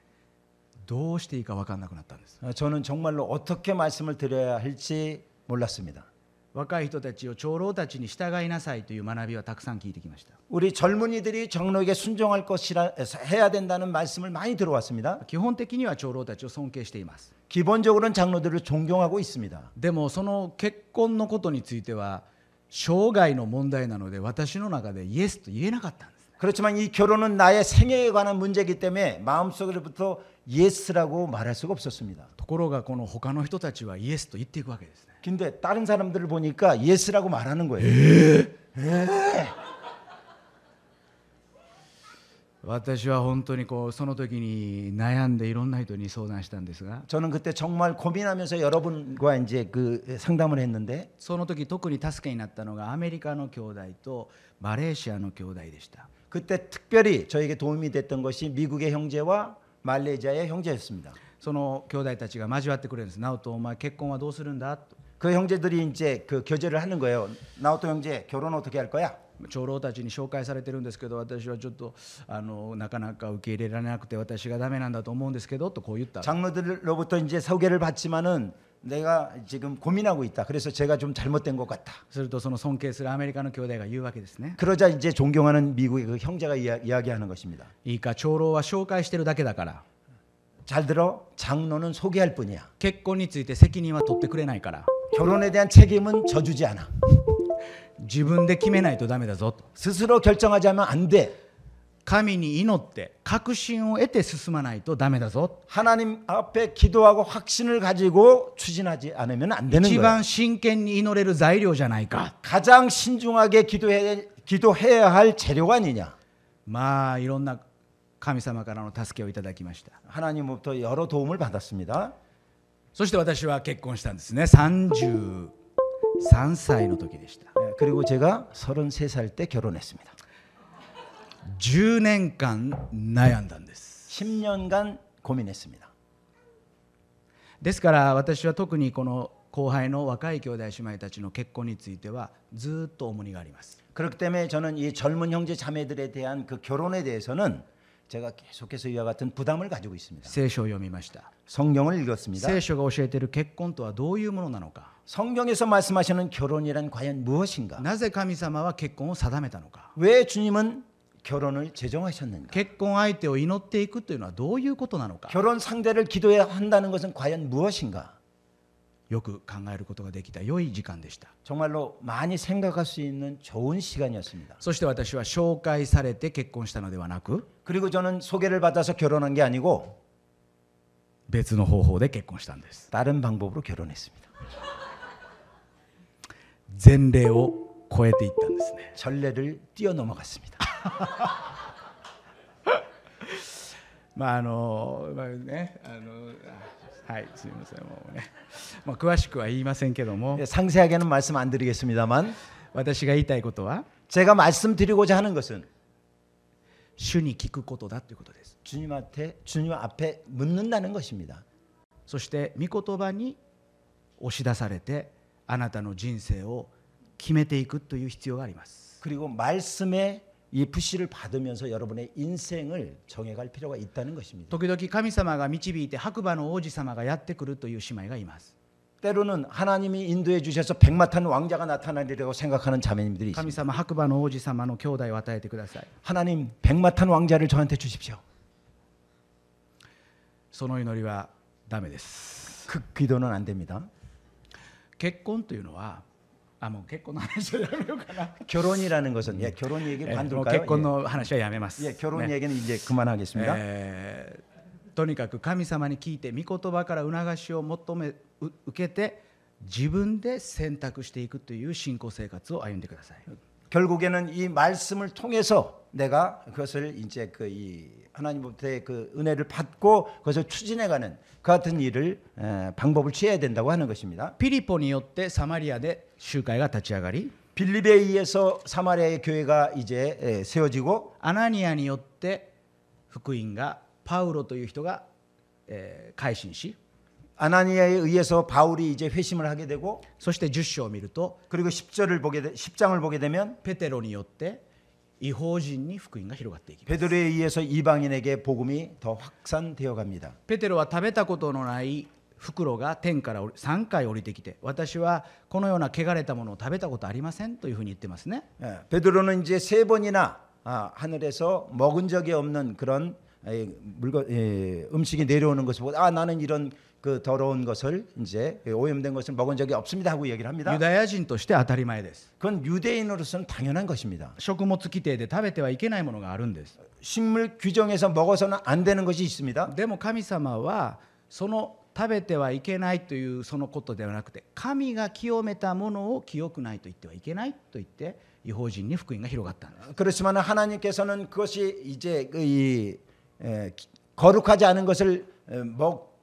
どうしていいか分かんなくなったんです。 저는 정말로 어떻게 말씀을 드려야 할지 몰랐습니다. 若い人たちを長老たちに従いなさいという学びはたくさん聞いてきました。 우리 젊은이들이 장로에게 순종할 것이라 해야 된다는 말씀을 많이 들어왔습니다. 基本的には長老たちを尊敬しています。 기본적으로는 장로들을 존경하고 있습니다. でもその結婚のことについては生涯の問題なので私の中でイエスと言えなかったんです。 그렇지만 이 결혼은 나의 생애에 관한 문제이기 때문에 마음속으로부터 예스라고 말할 수가 없었습니다. ところがこの他の人たちはイエスと言っていくわけですね。 근데 다른 사람들을 보니까 예스라고 말하는 거예요. 私は本当にその時に悩んでいろんな人に相談したんですが 저는 그때 정말 고민하면서 여러분과 이제 그 상담을 했는데 その時特に助けになったのがアメリカの兄弟とマレーシアの兄弟でした。 그때 특별히 저에게 도움이 됐던 것이 미국의 형제와 말레이시아의 형제였습니다. その兄弟たちが交わってくれるんです。直人お前結婚はどうするんだと 그 형제들이 이제 그 교제를 하는 거예요. 나오토 형제 결혼 어떻게 할 거야? 長老たちに紹介されてるんですけど私はちょっとなかなか受け入れられなくて私がダメなんだと思うんですけどとこう言った。 장로들로부터 이제 소개를 받지만은 내가 지금 고민하고 있다. 그래서 제가 좀 잘못된 것 같다. するとその尊敬するアメリカの兄弟が言うわけですね。 그러자 이제 존경하는 미국의 그 형제가 이야기하는 것입니다. いいか長老は紹介してるだけだから 잘 들어. 장로는 소개할 뿐이야. 結婚について責任は取ってくれないから 결혼에 대한 책임은 져주지 않아. 自分で決めないとダメだぞと 스스로 결정하지 않으면 안 돼. 神に祈って確信を得て進まないとダメだぞ 하나님 앞에 기도하고 확신을 가지고 추진하지 않으면 안 되는 一 거예요. 番真剣に祈れる材料じゃないか。 가장 신중하게 기도해야 할 재료가 아니냐. まあいろんな神様からの助けをいただきました。 하나님으로부터 여러 도움을 받았습니다. そして私は結婚したんですね。33歳の時でした。 그리고 제가 33살 때 결혼했습니다. 10年間悩んだんです。 10년간 고민했습니다. ですから私は特にこの後輩の若い兄弟姉妹たちの結婚についてはずっと重荷があります。 그렇기 때문에 저는 이 젊은 형제 자매들에 대한 그 결혼에 대해서는 제가 계속해서 이와 같은 부담을 가지고 있습니다. 聖書を読みました。 성경을 읽었습니다. 聖書が教えている結婚とはどういうものなのか。 성경에서 말씀하시는 결혼이란 과연 무엇인가? なぜ神様は結婚を定めたのか。 왜 주님은 결혼을 제정하셨는가? 結婚相手を祈っていくというのはどういうことなのか。 결혼 상대를 기도해야 한다는 것은 과연 무엇인가? よく考えることができた良い時間でした。 정말로 많이 생각할 수 있는 좋은 시간이었습니다. そして私は紹介されて結婚したのではなく 그리고 저는 소개를 받아서 결혼한 게 아니고 別の方法で結婚したんです。 다른 방법으로 결혼했습니다. 前例を超えていったんですね。 전례를 뛰어넘어갔습니다. まあねはいすみませんもうね、詳しくは言いませんけども 상세하게는 말씀 안 드리겠습니다만 私が言いたいことは 제가 말씀드리고자 하는 것은 主に聞くことだということです。 주님 앞에 묻는다는 것입니다. そして御言葉に押し出されてあなたの人生を決めていくという必要があります。 그리고 말씀에 이 푸시를 받으면서 여러분의 인생을 정해갈 필요가 있다는 것입니다. 時々神様が導いて白馬の王子様がやってくるという姉妹がいます。 때로는 하나님이 인도해 주셔서 백마탄 왕자가 나타나리라고 생각하는 자매님들이 神 있습니다. 様白馬の王子様の兄弟を与えてください。 하나님 백마탄 왕자를 저한테 주십시오. その祈りはダメです。 그 기도는 안 됩니다. 結婚というのはもう結婚の話はやめようかな。 결혼이라는 것은 결혼 얘기 もう 관둘까요? 結婚の話はやめます。 결혼 ね 얘기는 이제 그만하겠습니다. とにかく神様に聞いて御言葉から促しを受けて自分で選択していくという信仰生活を歩んでください。 결국에는 이 말씀을 통해서 내가 그것을 이제 이 하나님부터의 그 은혜를 받고 그것을 추진해가는 그 같은 일을 방법을 취해야 된다고 하는 것입니다. ピリポによってサマリアで集会が立ち上がり 빌립에 의해서 사마리아의 교회가 이제 세워지고 アナニアによって福音がパウロという人が改心し 아나니아에 의해서 바울이 이제 회심을 하게 되고 そして10章を見ると 그리고 10장을 보게 되면 ペテロによって異邦人に福音が広がっていきます。 베드로에 의해서 이방인에게 복음이 더 확산되어 갑니다. ペテロは食べたことのない袋が天から3回降りてきて、私はこのような汚れたものを食べたことありませんというふうに言ってますね。 베드로는 이제 3번이나 하늘에서 먹은 적이 없는 그런 음식이 내려오는 것을 보고 나는 이런 그 더러운 것을 이제 오염된 것을 먹은 적이 없습니다 하고 얘기를 합니다. ユダヤ人として当たり前です。 그건 유대인으로서는 당연한 것입니다. 食物規定で食べてはいけないものがあるんです。 식물 규정에서 먹어서는 안 되는 것이 있습니다. でも神様はその食べてはいけないというそのことではなくて、神が清めたものを清くないと言ってはいけないと言って異邦人に福音が広がったんです。 그렇지만 하나님께서는 그것이 이제 거룩하지 않은 것을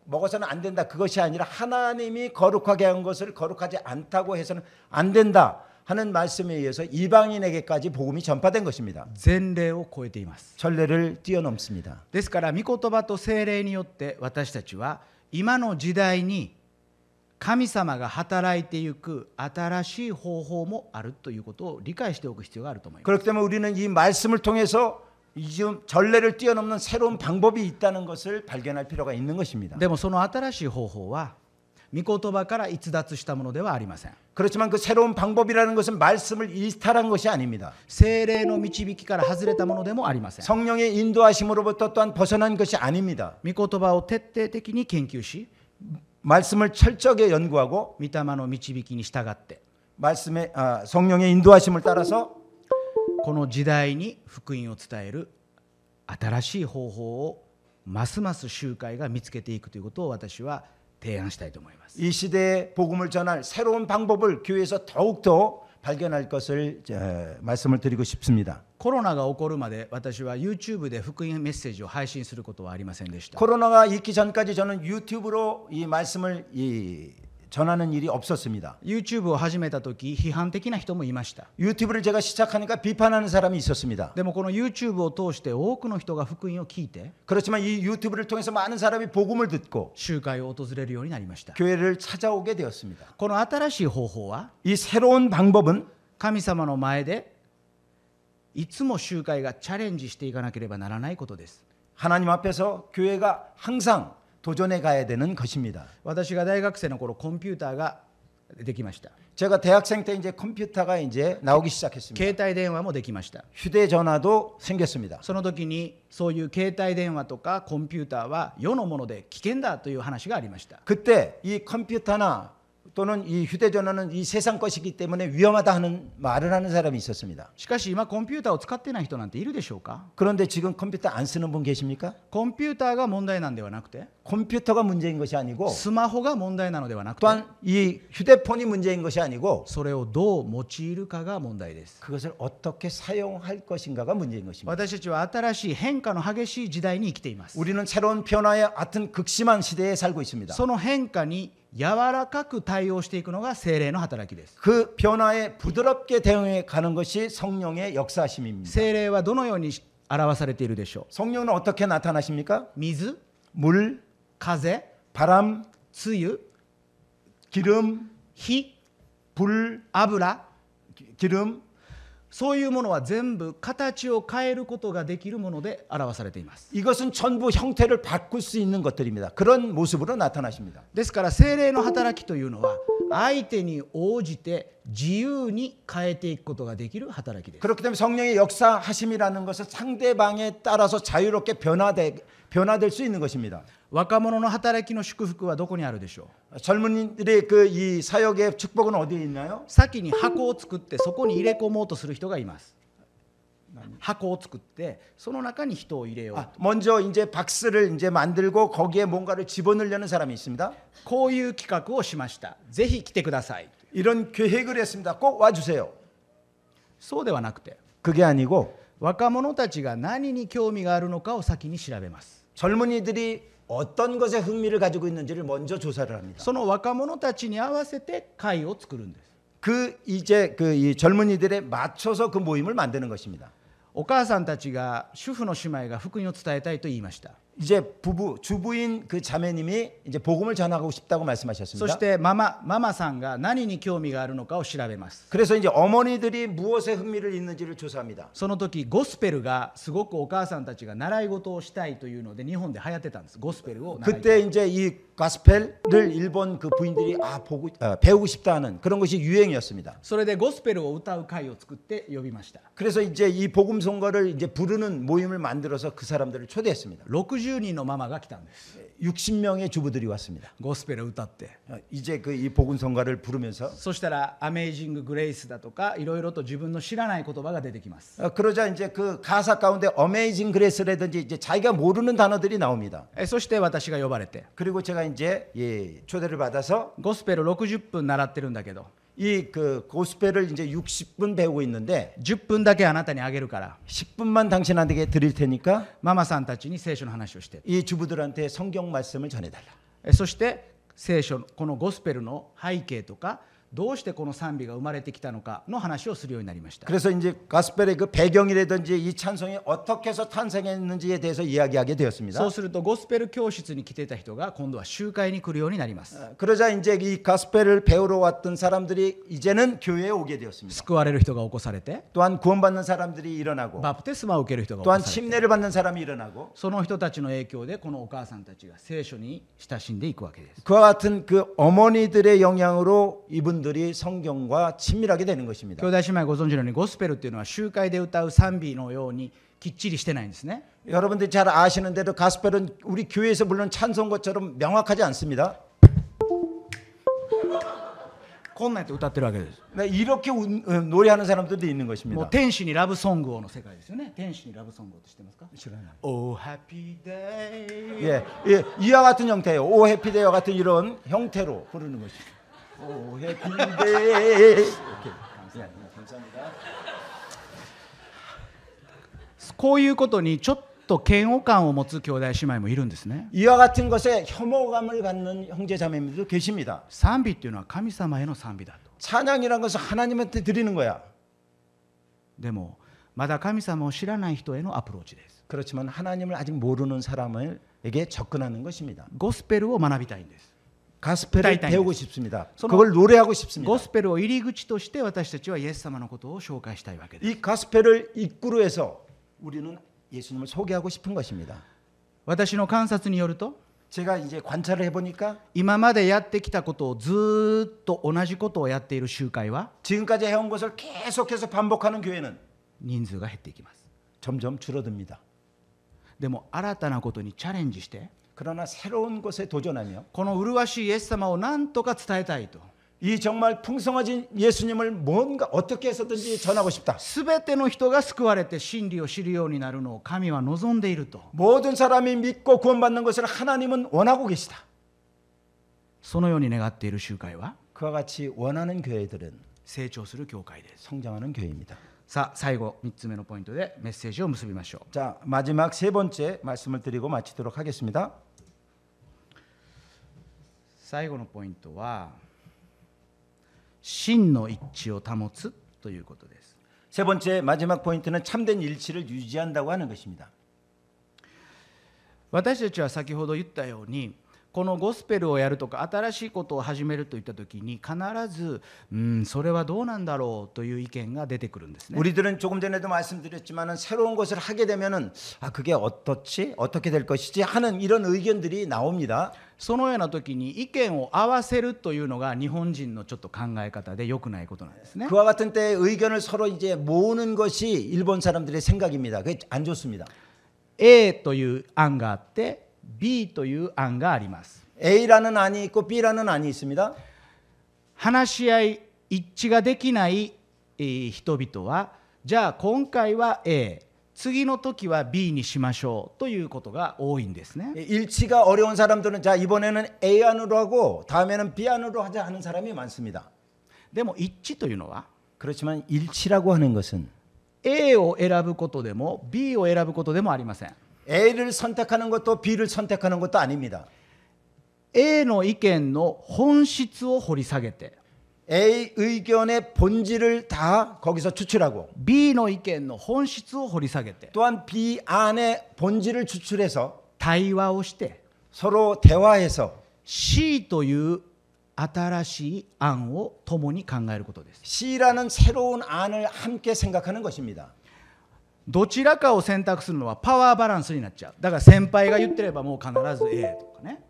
먹어서는 안 된다. 그것이 아니라 하나님이 거룩하게 한 것을 거룩하지 않다고 해서는 안 된다 하는 말씀에 의해서 이방인에게까지 복음이 전파된 것입니다. 前例を超えています。 전례를 뛰어넘습니다. ですから御言葉と聖霊によって私たちは今の時代に神様が働いていく新しい方法もあるということを理解しておく必要があると思います。 그렇기 때문에 우리는 이 말씀을 통해서 지금 전례를 뛰어넘는 새로운 방법이 있다는 것을 발견할 필요가 있는 것입니다. でもその新しい方法は御言葉から逸脱したものではありません。 그렇지만 그 새로운 방법이라는 것은 말씀을 이탈한 것이 아닙니다. 聖霊の導きから外れたものでもありません。 성령의 인도하심으로부터 또한 벗어난 것이 아닙니다. 御言葉を徹底的に研究し 말씀을 철저하게 연구하고 御霊の導きに従って말씀의 성령의 인도하심을 따라서 この時代に福音を伝える新しい方法をますます集会が見つけていくということを私は提案したいと思います。 이 시대에 복음을 전할 새로운 방법을 교회에서 더욱더 발견할 것을 말씀을 드리고 싶습니다. コロナが起こるまで私は YouTube で福音メッセージを配信することはありませんでした。 코로나가 있기 전까지 저는 유튜브로 이 말씀을 전하는 일이 없었습니다. YouTube を始めた時批判的な人もいました。 유튜브를 제가 시작하니까 비판하는 사람이 있었습니다. でもこの YouTube を通して多くの人が福音を聞いて 그렇지만 이 유튜브를 통해서 많은 사람이 복음을 듣고 集会を訪れるようになりました。 교회를 찾아오게 되었습니다. この新しい方法は 이 새로운 방법은 神様の前でいつも集会がチャレンジしていかなければならないことです。 하나님 앞에서 교회가 항상 도전해 가야 되는 것입니다. 私が大学生の頃コンピューターができました。 제가 대학생 때 이제 컴퓨터가 이제 나오기 시작했습니다. 携帯電話もできました。 휴대전화도 생겼습니다. その時にそういう携帯電話とかコンピューターは世のもので危険だという話がありました。 그때 이 컴퓨터나 또는 이 휴대전화는 이 세상 것이기 때문에 위험하다 하는 말을 하는 사람이 있었습니다. しかし今コンピューターを使ってない人なんているでしょうか。 그런데 지금 컴퓨터 안 쓰는 분 계십니까? コンピューターが問題なんではなくて 컴퓨터가 문제인 것이 아니고 スマホが問題なのではなくて 또한 이 휴대폰이 문제인 것이 아니고 それをどう用いるかが問題です。 그것을 어떻게 사용할 것인가가 문제인 것입니다. 私たちは新しい変化の激しい時代に生きています。 우리는 새로운 변화에 같은 극심한 시대에 살고 있습니다. その変化に柔らかく対応していくのが聖霊の働きです。 그 변화에 부드럽게 대응해 가는 것이 성령의 역사심입니다. 聖霊はどのように表されているでしょう。 성령은 어떻게 나타나십니까? 水、 물, 風、 바람, 梅雨、 기름, 火、 불, 油、 기름 そういうものは全部形を変えることができるもので表されています。 이것은 전부 형태를 바꿀 수 있는 것들입니다. 그런 모습으로 나타나십니다. ですから聖霊の働きというのは相手に応じて自由に変えていくことができる働きです。 그렇기 때문에 성령의 역사하심이라는 것은 상대방에 따라서 자유롭게 변화될 수 있는 것입니다. 若者の働きの祝福はどこにあるでしょう。 젊은이들의 이 사역의 축복은 어디에 있나요? 先に箱を作ってそこに入れ込もうとする人がいます。箱を作ってその中に人を入れよう。 먼저 이제 박스를 이제 만들고 거기에 뭔가를 집어넣으려는 사람이 있습니다. こういう企画をしました。ぜひ来てください。 이런 계획을 했습니다. 꼭 와주세요. そうではなくて、 그게 아니고 若者たちが何に興味があるのかを先に調べます。 젊은이들이 어떤 것에 흥미를 가지고 있는지를 먼저 조사를 합니다. その若者たちに合わせて会を作るんです。 이제 이 젊은이들에 맞춰서 그 모임을 만드는 것입니다. お母さんたちが主婦の姉妹が福音を伝えたいと言いました。 이제 주부인 그 자매님이 이제 복음을 전하고 싶다고 そ 말씀하셨습니다. してママさんが何に興味があるのかを調べます。 그래서 이제 어머니들이 무엇에 흥미를 있는지를 조사합니다. その時ゴスペルがすごくお母さんたちが習い事をしたいというので日本で流行ってたんです。ゴスペルを習いたい。 그때 이제 이 가스펠을 일본 그 부인들이 배우고 싶다 하는 그런 것이 유행이었습니다. それでゴスペルを歌う会を作って呼びました。 그래서 이제 이 복음 선거를 이제 부르는 모임을 만들어서 그 사람들을 초대했습니다. 60人のママが来たんです。 60명의 주부들이 왔습니다. ゴスペルを歌って。 이제 그 이 복음 선거를 부르면서 そしたらアメイジンググレイスだとかいろいろと自分の知らない言葉が出てきます。 그러자 이제 그 가사 가운데 어메이징 그레이스라든지 이제 자기가 모르는 단어들이 나옵니다. そして私が呼ばれて 그리고 제가 이제 초대를 받아서 ゴスペル60分習ってるんだけど 이 그 고스펠을 이제 60분 배우고 있는데 10分だけあなたにあげるから 10분만 당신한테 드릴 테니까 ママさんたちに聖書の話をして 이 주부들한테 성경 말씀을 전해달라. そして聖書このゴスペルの背景とかどうしてこの賛美が生まれてきたのかの話をするようになりました。 그래서 이제 가스펠의 그 배경이라든지 이 찬송이 어떻게 해서 탄생했는지에 대해서 이야기하게 되었습니다. そうするとゴスペル教室に来ていた人が今度は集会に来るようになります。 그러자 이제 이 가스펠을 배우러 왔던 사람들이 이제는 교회에 오게 되었습니다. 救われる人が起こされて 또한 구원받는 사람들이 일어나고 バプテスマを受ける人が起 또한 こされて 침례를 받는 사람이 일어나고 その人たちの影響でこのお母さんたちが聖書に親しんでいくわけです。 그와 같은 그 어머니들의 영향으로 이분들이 성경과 친밀하게 되는 것입니다. 兄弟姉妹ご存知のようにゴスペルっていうのは集会で歌う賛美のようにきっちりしてないんですね。 여러분들이 잘 아시는 대로 가스펠은 우리 교회에서 부르는 찬송것처럼 명확하지 않습니다. こんなんやって歌ってるわけです。 이렇게 노래하는 사람들도 있는 もう 것입니다. 天使にラブソングをの世界ですよね。天使にラブソングをって知ってますか？ 싫어요. Oh happy day. 예, 이와 같은 형태예요. 오 해피데이와 같은 이런 형태로 부르는 것입니다. 오 해피데이. 이렇게. 감사합니다. こういうことにちょっと嫌悪感を持つ兄弟姉妹もいるんですね。 이와 같은 것에 혐오감을 갖는 형제 자매님들도 계십니다. 賛美っていうのは神様への賛美だと。 찬양이라는 것은 하나님한테 드리는 거야. でもまだ神様を知らない人へのアプローチです。 그렇지만 하나님을 아직 모르는 사람에게 접근하는 것입니다. ゴスペルを学びたいんです。 가스펠을 배우고 싶습니다. 그걸 노래하고 싶습니다. ゴスペルを入り口として私たちはイエス様のことを紹介したいわけです。 이 가스펠을 입구로 해서 우리는 예수님을 소개하고 싶은 것입니다. 私の観察によると 제가 이제 관찰을 해보니까 今までやってきたことをずっと同じことをやっている集会は 지금까지 해온 것을 계속해서 반복하는 교회는 人数が減っていきます。 점점 줄어듭니다. でも新たなことにチャレンジして 그러나 새로운 것에 도전하며 この麗しいイエス様を何とか伝えたいと 이 정말 풍성하신 예수님을 뭔가 어떻게 해서든지 전하고 싶다. すべての人が救われて真理を知るようになるのを神は望んでいると 모든 사람이 믿고 구원받는 것을 하나님은 원하고 계시다. そのように願っている集会は 그와 같이 원하는 교회들은 成長する教会です。 성장하는 교회입니다. さあ最後3つ目のポイントでメッセージを結びましょう。 자, 마지막 세 번째 말씀을 드리고 마치도록 하겠습니다. 最後のポイントは真の一致を保つということです。 세 번째 마지막 포인트는 참된 일치를 유지한다고 하는 것입니다. 私たちは先ほど言ったようにこのゴスペルをやるとか新しいことを始めるといったときに必ずそれはどうなんだろうという意見が出てくるんですね。 우리들은 조금 전에도 말씀드렸지만은 새로운 것을 하게 되면은 그게 어떻지 어떻게 될 것이지 하는 이런 의견들이 나옵니다. そのような時に意見を合わせるというのが日本人のちょっと考え方で良くないことなんですね。 그와 같은 때에 의견을 서로 이제 모으는 것이 일본 사람들의 생각입니다. 그게 안 좋습니다. A という案があって B という案があります。 A라는 안이 있고 B라는 안이 있습니다. 話し合い一致ができない人々はじゃあ今回は A、次の時は B にしましょうということが多いんですね。 일치가 어려운 사람들은 자 이번에는 A 안으로 하고 다음에는 B 안으로 하자 하는 사람이 많습니다. でも一致というのは 그렇지만 일치라고 하는 것은 A を選ぶことでも B を選ぶことでもありません。 A를 선택하는 것도 B를 선택하는 것도 아닙니다. A の意見の本質を掘り下げて A 의견의 본질을 다 거기서 추출하고 B の意見の本質を掘り下げて 또한 B 안의 본질을 추출해서 対話をして 서로 대화해서 C という新しい案を共に考えることです。 C라는 새로운 안을 함께 생각하는 것입니다. どちらかを選択するのはパワーバランスになっちゃう。だから先輩が言ってればもう必ず A とかね。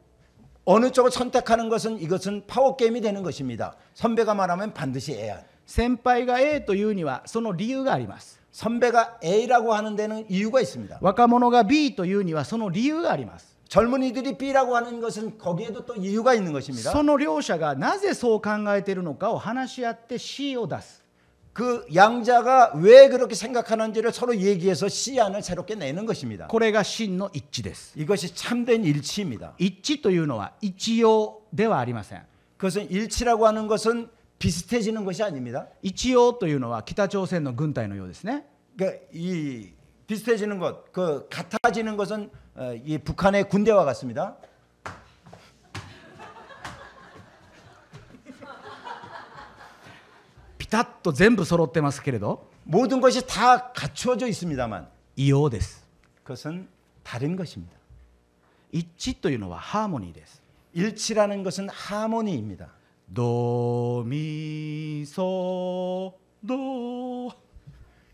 어느 쪽을 선택하는 것은 이것은 파워 게임이 되는 것입니다. 선배가 말하면 반드시 A안. 先輩が A というにはその理由があります。 선배가 A라고 하는 데는 이유가 있습니다. 若者が B というにはその理由があります。 젊은이들이 B라고 하는 것은 거기에도 또 이유가 있는 것입니다. その両者がなぜそう考えているのかを話し合って C を出す。 그 양자가 왜 그렇게 생각하는지를 서로 얘기해서 C안을 새롭게 내는 것입니다. これが真の一致です。 이것이 참된 일치입니다. 一致というのは一様ではありません。 그것은 일치라고 하는 것은 비슷해지는 것이 아닙니다. 一様というのは北朝鮮の軍隊のようですね。 그러니까 이 비슷해지는 것, 그 같아지는 것은 이 북한의 군대와 같습니다. ピタッと全部揃ってますけれど 모든 것이 다 갖추어져 있습니다만 異様です。 그것은 다른 것입니다. 一致というのはハーモニーです。 일치라는 것은 하모니입니다. ドミソド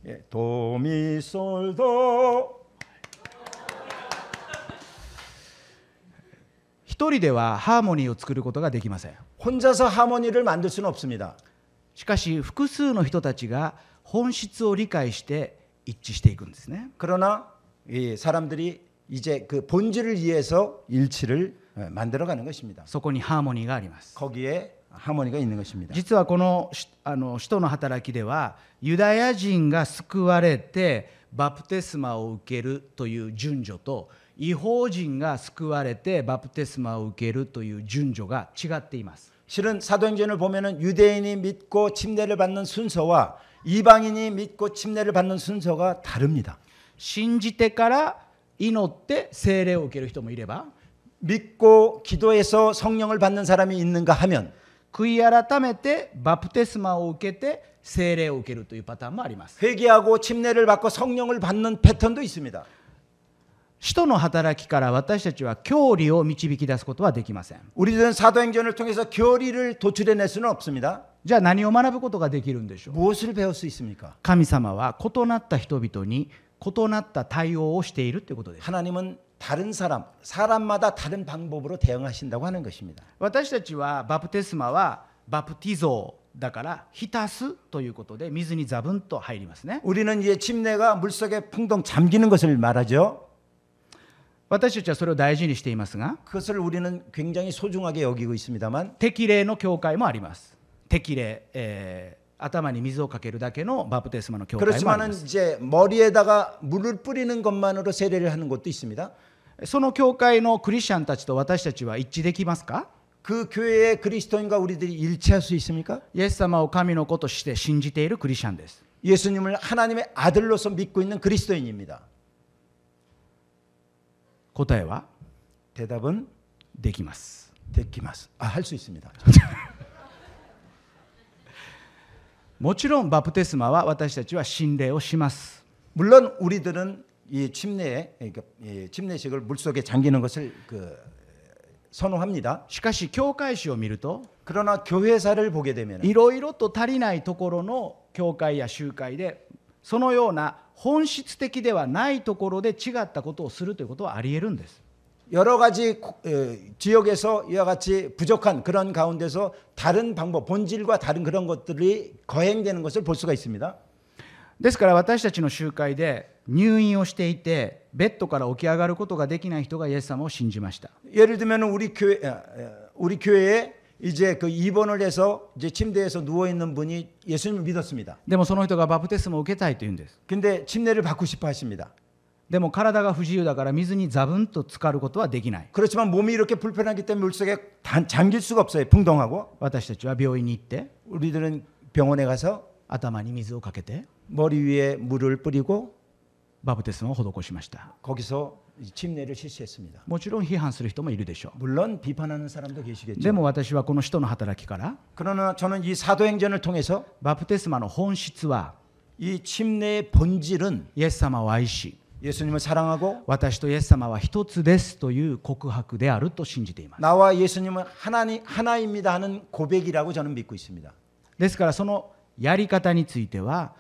예, 도미솔도 一人ではハーモニーを作ることができません。 혼자서 하모니를 만들 수는 없습니다. しかし複数の人たちが本質を理解して一致していくんですね。 그러나 이 사람들이 이제 그 본질을 이해해서 일치를 만들어가는 것입니다. そこにハーモニーがあります。 거기에 하모니가 있는 것입니다. 実はこの使徒の働きではユダヤ人が救われてバプテスマを受けるという順序と異邦人が救われてバプテスマを受けるという順序が違っています。 실은 사도행전을 보면은 유대인이 믿고 침례를 받는 순서와 이방인이 믿고 침례를 받는 순서가 다릅니다. 信じてから祈って聖霊を受ける人もいれば 믿고 기도해서 성령을 받는 사람이 있는가 하면 悔い改めてバプテスマを受けて聖霊を受けるというパターンもあります。 회개하고 침례를 받고 성령을 받는 패턴도 있습니다. 使徒の働きから私たちは教理を導き出すことはできません。 우리들은 사도행전을 통해서 교리를 도출해낼 수는 없습니다. じゃあ何を学ぶことができるんでしょう。 무엇을 배울 수 있습니까? 神様は異なった人々に異なった対応をしているということです。 하나님은 다른 사람마다 다른 방법으로 대응하신다고 하는 것입니다. 私たちはバプテスマはバプティゾーだから浸すということで水にザブンと入りますね。 우리는 이제 침례가 물속에 풍덩 잠기는 것을 말하죠. 私たちはそれを大事にしていますが 그것을 우리는 굉장히 소중하게 여기고 있습니다만 適齢の教会もあります。適齢、頭に水をかけるだけのバプテスマの教会もありま 그렇지만은 す。 이제 머리에다가 물을 뿌리는 것만으로 세례를 하는 곳도 있습니다. その教会のクリスチャンたちと私たちは一致できますか？ 그 교회의 그리스도인과 우리들이 일치할 수 있습니까? イエス様を神の子として信じているクリスチャンです。 예수님을 하나님의 아들로서 믿고 있는 그리스도인입니다. 答えは 대답은 できます。 데키마스. 할 수 있습니다. もちろんバプテスマは私たちは信礼をします。 물론 우리들은 이 침례, 그러니까 이 침례식을 물속에 잠기는 것을 선호합니다. しかし教会史を見ると 그러나 교회사를 보게 되면 いろいろと足りないところの教会や集会でそのような本質的ではないところで違ったことをするということはありえるんです。 여러 가지 지역에서 이와 같이 부족한 그런 가운데서 다른 방법, 본질과 다른 그런 것들이 거행되는 것을 볼 수가 있습니다. ですから私たちの集会で入院をしていてベッドから起き上がることができない人がイエス様を信じました。 예를 들면 우리 교회에 이제 그 입원을 해서 이제 침대에서 누워 있는 분이 예수님을 믿었습니다. でもその人がバプテスマを受けたいと言うんです。 근데 침례를 받고 싶어 하십니다. でも体が不自由だから水にザブンと浸かることはできない。 그렇지만 몸이 이렇게 불편하기 때문에 물속에 잠길 수가 없어요. 풍덩하고. 私たちは病院に行って 우리들은 병원에 가서 頭に水をかけて 머리 위에 물을 뿌리고 バプテスマを施しました。 거기서 침례를 실시했습니다. もちろん批判する人もいるでしょ 물론 비판하는 사람도 う。 계시겠죠. でも私はこの使徒の働きから 그러나 저는 이 사도행전을 통해서 バプテスマの本質は 이 침례의 본질은 イエス様を愛し 예수님을 사랑하고 私とイエス様は一つですという告白であると信じています。 나와 예수님은 하나입니다 하는 고백이라고 저는 믿고 있습니다. ですからそのやり方については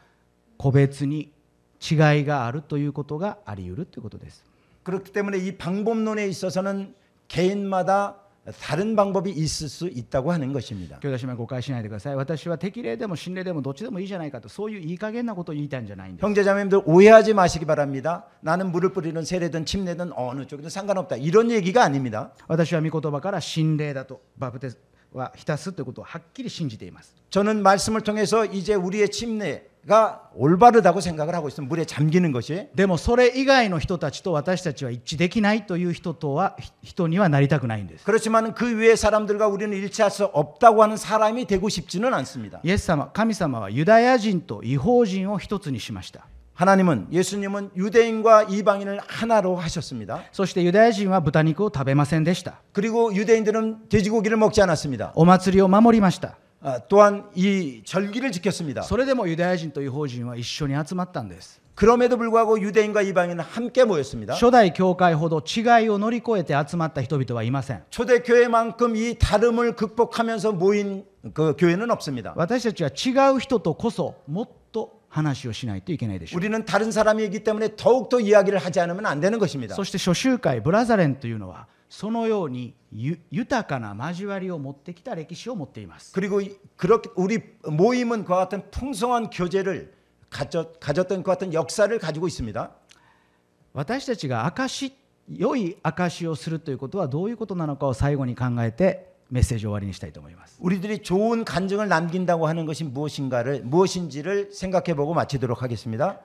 個別に違いがあるということがあり得るということです。 그렇기 때문에 이 방법론에 있어서는 개인마다 다른 방법이 있을 수 있다고 하는 것입니다. 兄弟姉妹誤解しないでください。私は適齢でも心霊でもどっちでもいいじゃないかとそういういい加減なことを言いたいんじゃないんです。 형제자매님들 오해하지 마시기 바랍니다. 나는 물을 뿌리는 세례든 침례든 어느 쪽이든 상관없다. 이런 얘기가 아닙니다. 私は御言葉から心霊だとバプテスは浸すということをはっきり信じています。 저는 말씀을 통해서 이제 우리의 침례가 올바르다고 생각을 하고 있습니다. 물에 잠기는 것이. でもそれ以外の人たちと私たちは一致できないという人にはなりたくないんです。 그렇지만 그 외의 사람들과 우리는 일치할 수 없다고 하는 사람이 되고 싶지는 않습니다. イエス様、神様はユダヤ人と異邦人を一つにしました。 하나님은 예수님은 유대인과 이방인을 하나로 하셨습니다. そしてユダヤ人は豚肉を食べませんでした。 그리고 유대인들은 돼지고기를 먹지 않았습니다. お祭りを守りました。 또한 이 절기를 지켰습니다. それでもユダヤ人と異邦人は一緒に集まったんです。 그럼에도 불구하고 유대인과 이방인은 함께 모였습니다. 初代教会ほど違いを乗り越えて集まった人々はいません。 초대교회만큼 이 다름을 극복하면서 모인 그 교회는 없습니다. 私たちは違う人とこそもっと話をしないといけないでしょう。 우리는 다른 사람이기 때문에 더욱더 이야기를 하지 않으면 안 되는 것입니다. そして初集会ブラザレンというのはそのように豊かな交わりを持ってきた歴史を持っています。 그리고 그렇게 우리 모임은 그와 같은 풍성한 교제를 가졌던 그 같은 역사를 가지고 있습니다. 私たちが良い証をするということはどういうことなのかを最後に考えてメッセージを終わりにしたいと思います。 우리들이 좋은 간증을 남긴다고 하는 것이 무엇인지를 생각해보고 마치도록 하겠습니다.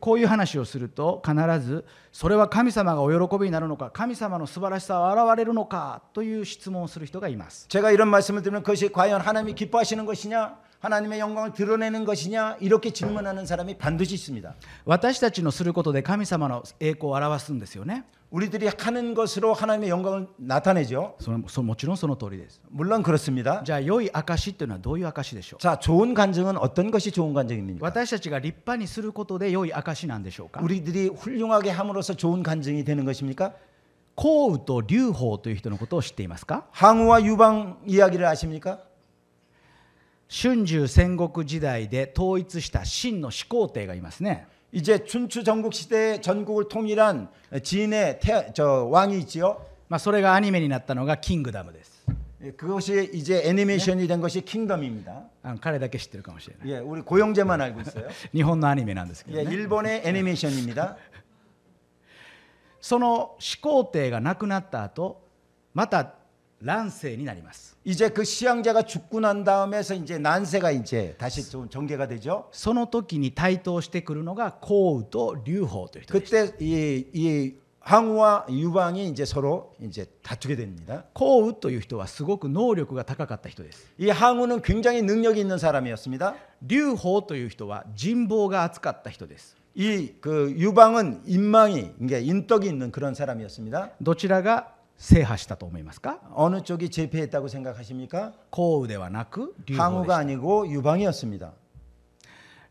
こういう話をすると必ずそれは神様がお喜びになるのか神様の素晴らしさは現れるのかという質問をする人がいます。 제가 이런 말씀을 드리면 그것이 과연 하나님이 기뻐하시는 것이냐 하나님의 영광을 드러내는 것이냐 이렇게 질문하는 사람이 반드시 있습니다. 私たちのすることで神様の栄光を表すんですよね。 우리들이 하는 것으로 하나님의 영광을 나타내죠. もちろんその通りです。 물론 그렇습니다. じゃあ良い証というのはどういう証でしょう。 자, 좋은 간증은 어떤 것이 좋은 간증입니까? 私たちが立派にすることで良い証なんでしょうか。 우리들이 훌륭하게 함으로써 좋은 간증이 되는 것입니까? 降雨と流法という人のことを知っていますか。 항우와 유방 이야기를 아십니까? 春秋戦国時代で統一した秦の始皇帝がいますね。 이제 춘추 전국 시대에 전국을 통일한 진의 왕이 있지요. それがアニメになったのがキングダムです。 그것이 이제 애니메이션이 된 것이 킹덤입니다. 彼だけ知ってるかもしれない。 예, 우리 고영재만 알고 있어요. 日本のアニメなんですけど 예, ね。 일본의 애니메이션입니다. その始皇帝が亡くなった後、また乱世になります。 이제 그 시황자가 죽고 난 다음에서 이제 난세가 이제 다시 좀 전개가 되죠. その時に台頭してくるのが降雨と流法という人でした。 그때 이 항우와 유방이 이제 서로 이제 다투게 됩니다. 降雨という人はすごく能力が高かった人です。 이 항우는 굉장히 능력이 있는 사람이었습니다. 流法という人は人望が厚かった人です。 이 그 유방은 인망이 그러니까 인덕이 있는 그런 사람이었습니다. どちらが制覇したと思いますか。 어느 쪽이 제패했다고 생각하십니까? 降雨ではなく流法で 항우가 した。 아니고 유방이었습니다.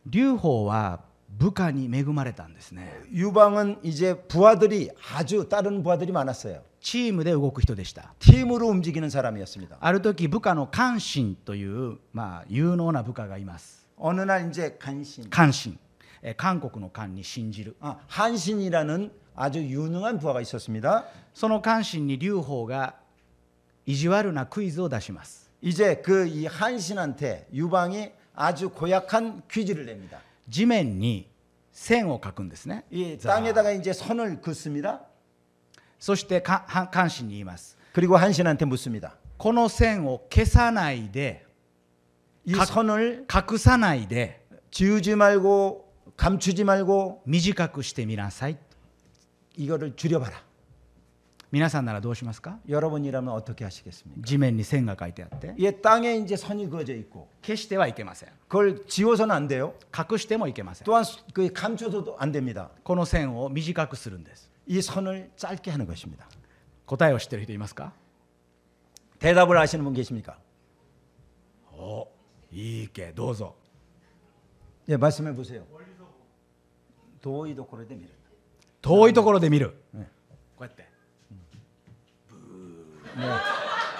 流法は部下に恵まれたんですね。 유방은 이제 부하들이 아주 다른 부하들이 많았어요. チームで動く人でした。 팀으로 움직이는 사람이었습니다. ある時部下の関心という有能な部下がいます。 어느 날 이제 간신, 関心、韓国の韓に信じる。 한신이라는 아주 유능한 부하가 있었습니다. その関心に劉邦が意地悪なクイズを出します。 이제 그 이 한신한테 유방이 아주 고약한 퀴즈를 냅니다. 地面に線を描くんですね。 이 땅에다가 이제 선을 긋습니다. そして関心に言います。 그리고 한신한테 묻습니다. この線を消さないで 이 선을 隠さないで 지우지 말고 감추지 말고 短くしてみなさい。 이거를 줄여봐라. 皆さんならどうしますか？ 여러분이라면 어떻게 하시겠습니까? 地面に線が書いてあって 이 땅에 이제 선이 그어져 있고 消してはいけません。 그걸 지워서는 안 돼요. 隠してもいけません。 또한 그 감춰서도 안 됩니다. この線を短くするんです。 이 선을 짧게 하는 것입니다. 答えを知っている人いますか？ 대답을 아시는 분 계십니까? お、いいけどうぞ。 예, 말씀해 보세요. 도의도 고려대 미를. 遠いところで見る。 네. こうやって。 네.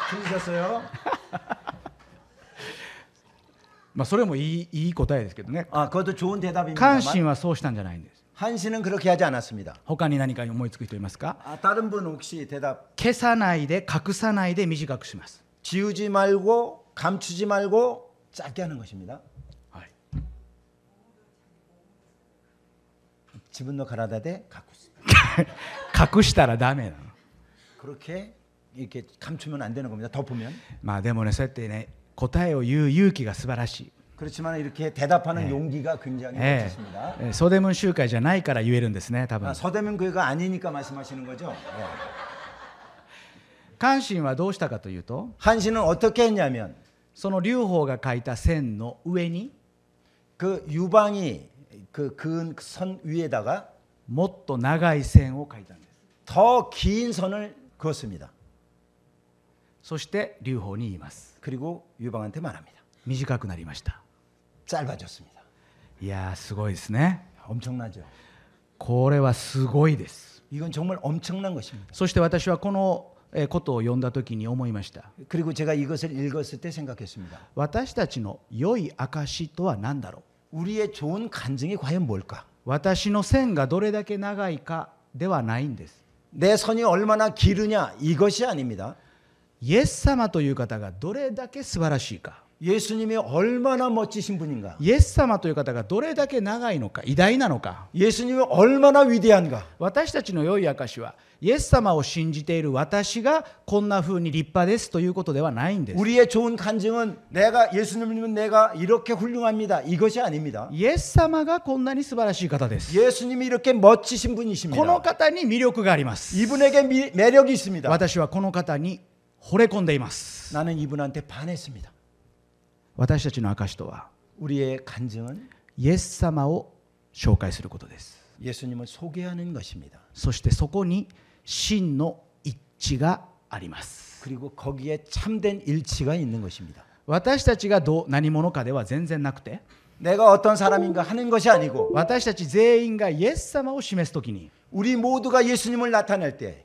틀리셨어요? まあそれもいい答えですけどね。 아, 그것도 좋은 関 대답입니다만 心はそうしたんじゃないんです。 한신은 그렇게 하지 않았습니다. 他に何か思いつく人いますか？ 아, 다른 분 혹시 대답 消さないで隠さないで短くします。 지우지 말고 감추지 말고 짧게 하는 것입니다. はい。 지분도 가라다대 갖고 있습니다. 隠したらダメなの。 그렇게 이렇게 감추면 안 되는 겁니다. 덮으면. まあでもね、そうやってね、答えを言う勇気が素晴らしい。 그렇지만 이렇게 대답하는 용기가 굉장히 멋있습니다. ソデムン集会じゃないから言えるんですね、多分。 아, 서대문 교회가 아니니까 말씀하시는 거죠. 예. 関心はどうしたかというと、 한신은 어떻게 했냐면 その劉邦が書いた線の上に 그 유방이 그 그은 선 위에다가 もっと長い線を書いたんです。 더 긴 선을 그었습니다. そして劉邦に言います。 그리고 유방한테 말합니다. 短くなりました。 짧아졌습니다. いやーすごいですね。 엄청나죠. これはすごいです。 이건 정말 엄청난 것입니다. そして私はこのことを読んだ時に思いました。 그리고 제가 이것을 읽었을 때 생각했습니다. 私たちの良い証とは何だろう。 우리의 좋은 간증이 과연 뭘까? 私の線がどれだけ長いかではないんです。 내 선이 얼마나 기르냐 이것이 아닙니다. イエス様という方がどれだけ素晴らしいか。 예수님이 얼마나 멋지신 분인가? イエス様という方がどれだけ長いのか、偉大なのか。 예수님이 얼마나 위대한가? 私たちの良い証はイエス様を信じている私がこんな風に立派ですということではないんです。 우리의 좋은 간증은 예수님은 내가 이렇게 훌륭합니다. 이것이 아닙니다. イエス様がこんなに素晴らしい方です。 예수님이 이렇게 멋지신 この 분이십니다. 方に魅力があります。 이분에게 매력이 있습니다. 私はこの方に惚れ込んでいます。 나는 이분한테 반했습니다. 私たちの証とは 우리의 간증은 イエス様を紹介することです。 예수님을 소개하는 것입니다. そしてそこに真の一致があります。 그리고 거기에 참된 일치가 있는 것입니다. 私たちが何者かでは全然なくて、 내가 어떤 사람인가 하는 것이 아니고 私たち全員がイエス様を示すときに 우리 모두가 예수님을 나타낼 때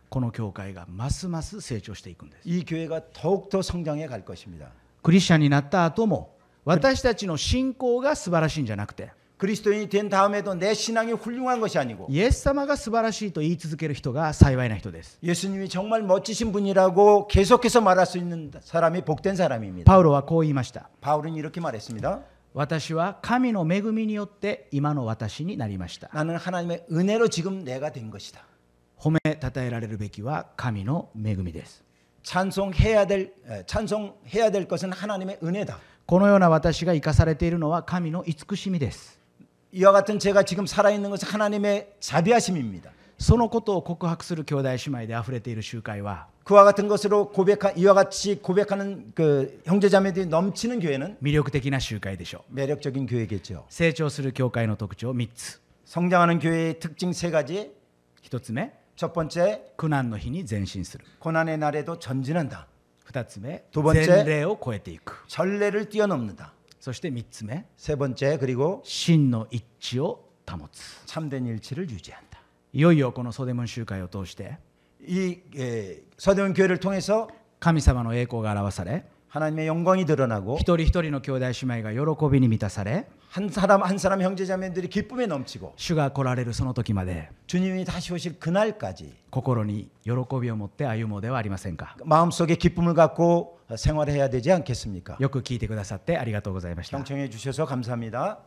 この教会がますます成長していくんです。 이 교회가 더욱더 성장해 갈 것입니다. クリスチャンになった後も私たちの信仰が素晴らしいんじゃなくて、 그리스도인이 된 다음에도 내 신앙이 훌륭한 것이 아니고 イエス様が素晴らしいと言い続ける人が幸いな人です。 예수님이 정말 멋지신 분이라고 계속해서 말할 수 있는 사람이 복된 사람입니다. パウロはこう言いました。 바울은 이렇게 말했습니다. 私は神の恵みによって今の私になりました。 나는 하나님의 은혜로 지금 내가 된 것이다. 褒めたたえられるべきは神の恵みです。 찬송해야 될 것은 하나님의 은혜다. このような私が生かされているのは神の慈しみです。 이와 같은 제가 지금 살아있는 것은 하나님의 자비하심입니다. そのことを告白する兄弟姉妹であふれている集会は 그와 같은 것으로 이와 같이 고백하는 그 형제자매들이 넘치는 교회는 魅力的な集会でしょう。 매력적인 교회겠죠. 成長する教会の特徴3つ。 성장하는 교회의 특징 3가지. 1つ目、 첫 번째, 苦難の日に前進する。 고난의 날에도 전진한다. 2つ目、 두 번째 前例を超えていく。 전례를 뛰어넘는다. そして3つ目、 세 번째, 그리고 真の一致を保つ。 참된 일치를 유지한다. いよいよこのソデモン集会を通して이 서대문 교회를 통해서 神様の栄光が表され、 하나님의 영광이 드러나고 一人一人の兄弟姉妹が喜びに満たされ、 한 사람 한 사람 형제자매들이 기쁨에 넘치고 主が来られるその時まで 주님이 다시 오실 그날까지 心に喜びを持って歩もうではありませんか。 마음속에 기쁨을 갖고 생활해야 되지 않겠습니까? よく聞いてくださってありがとうございました。 경청해 주셔서 감사합니다.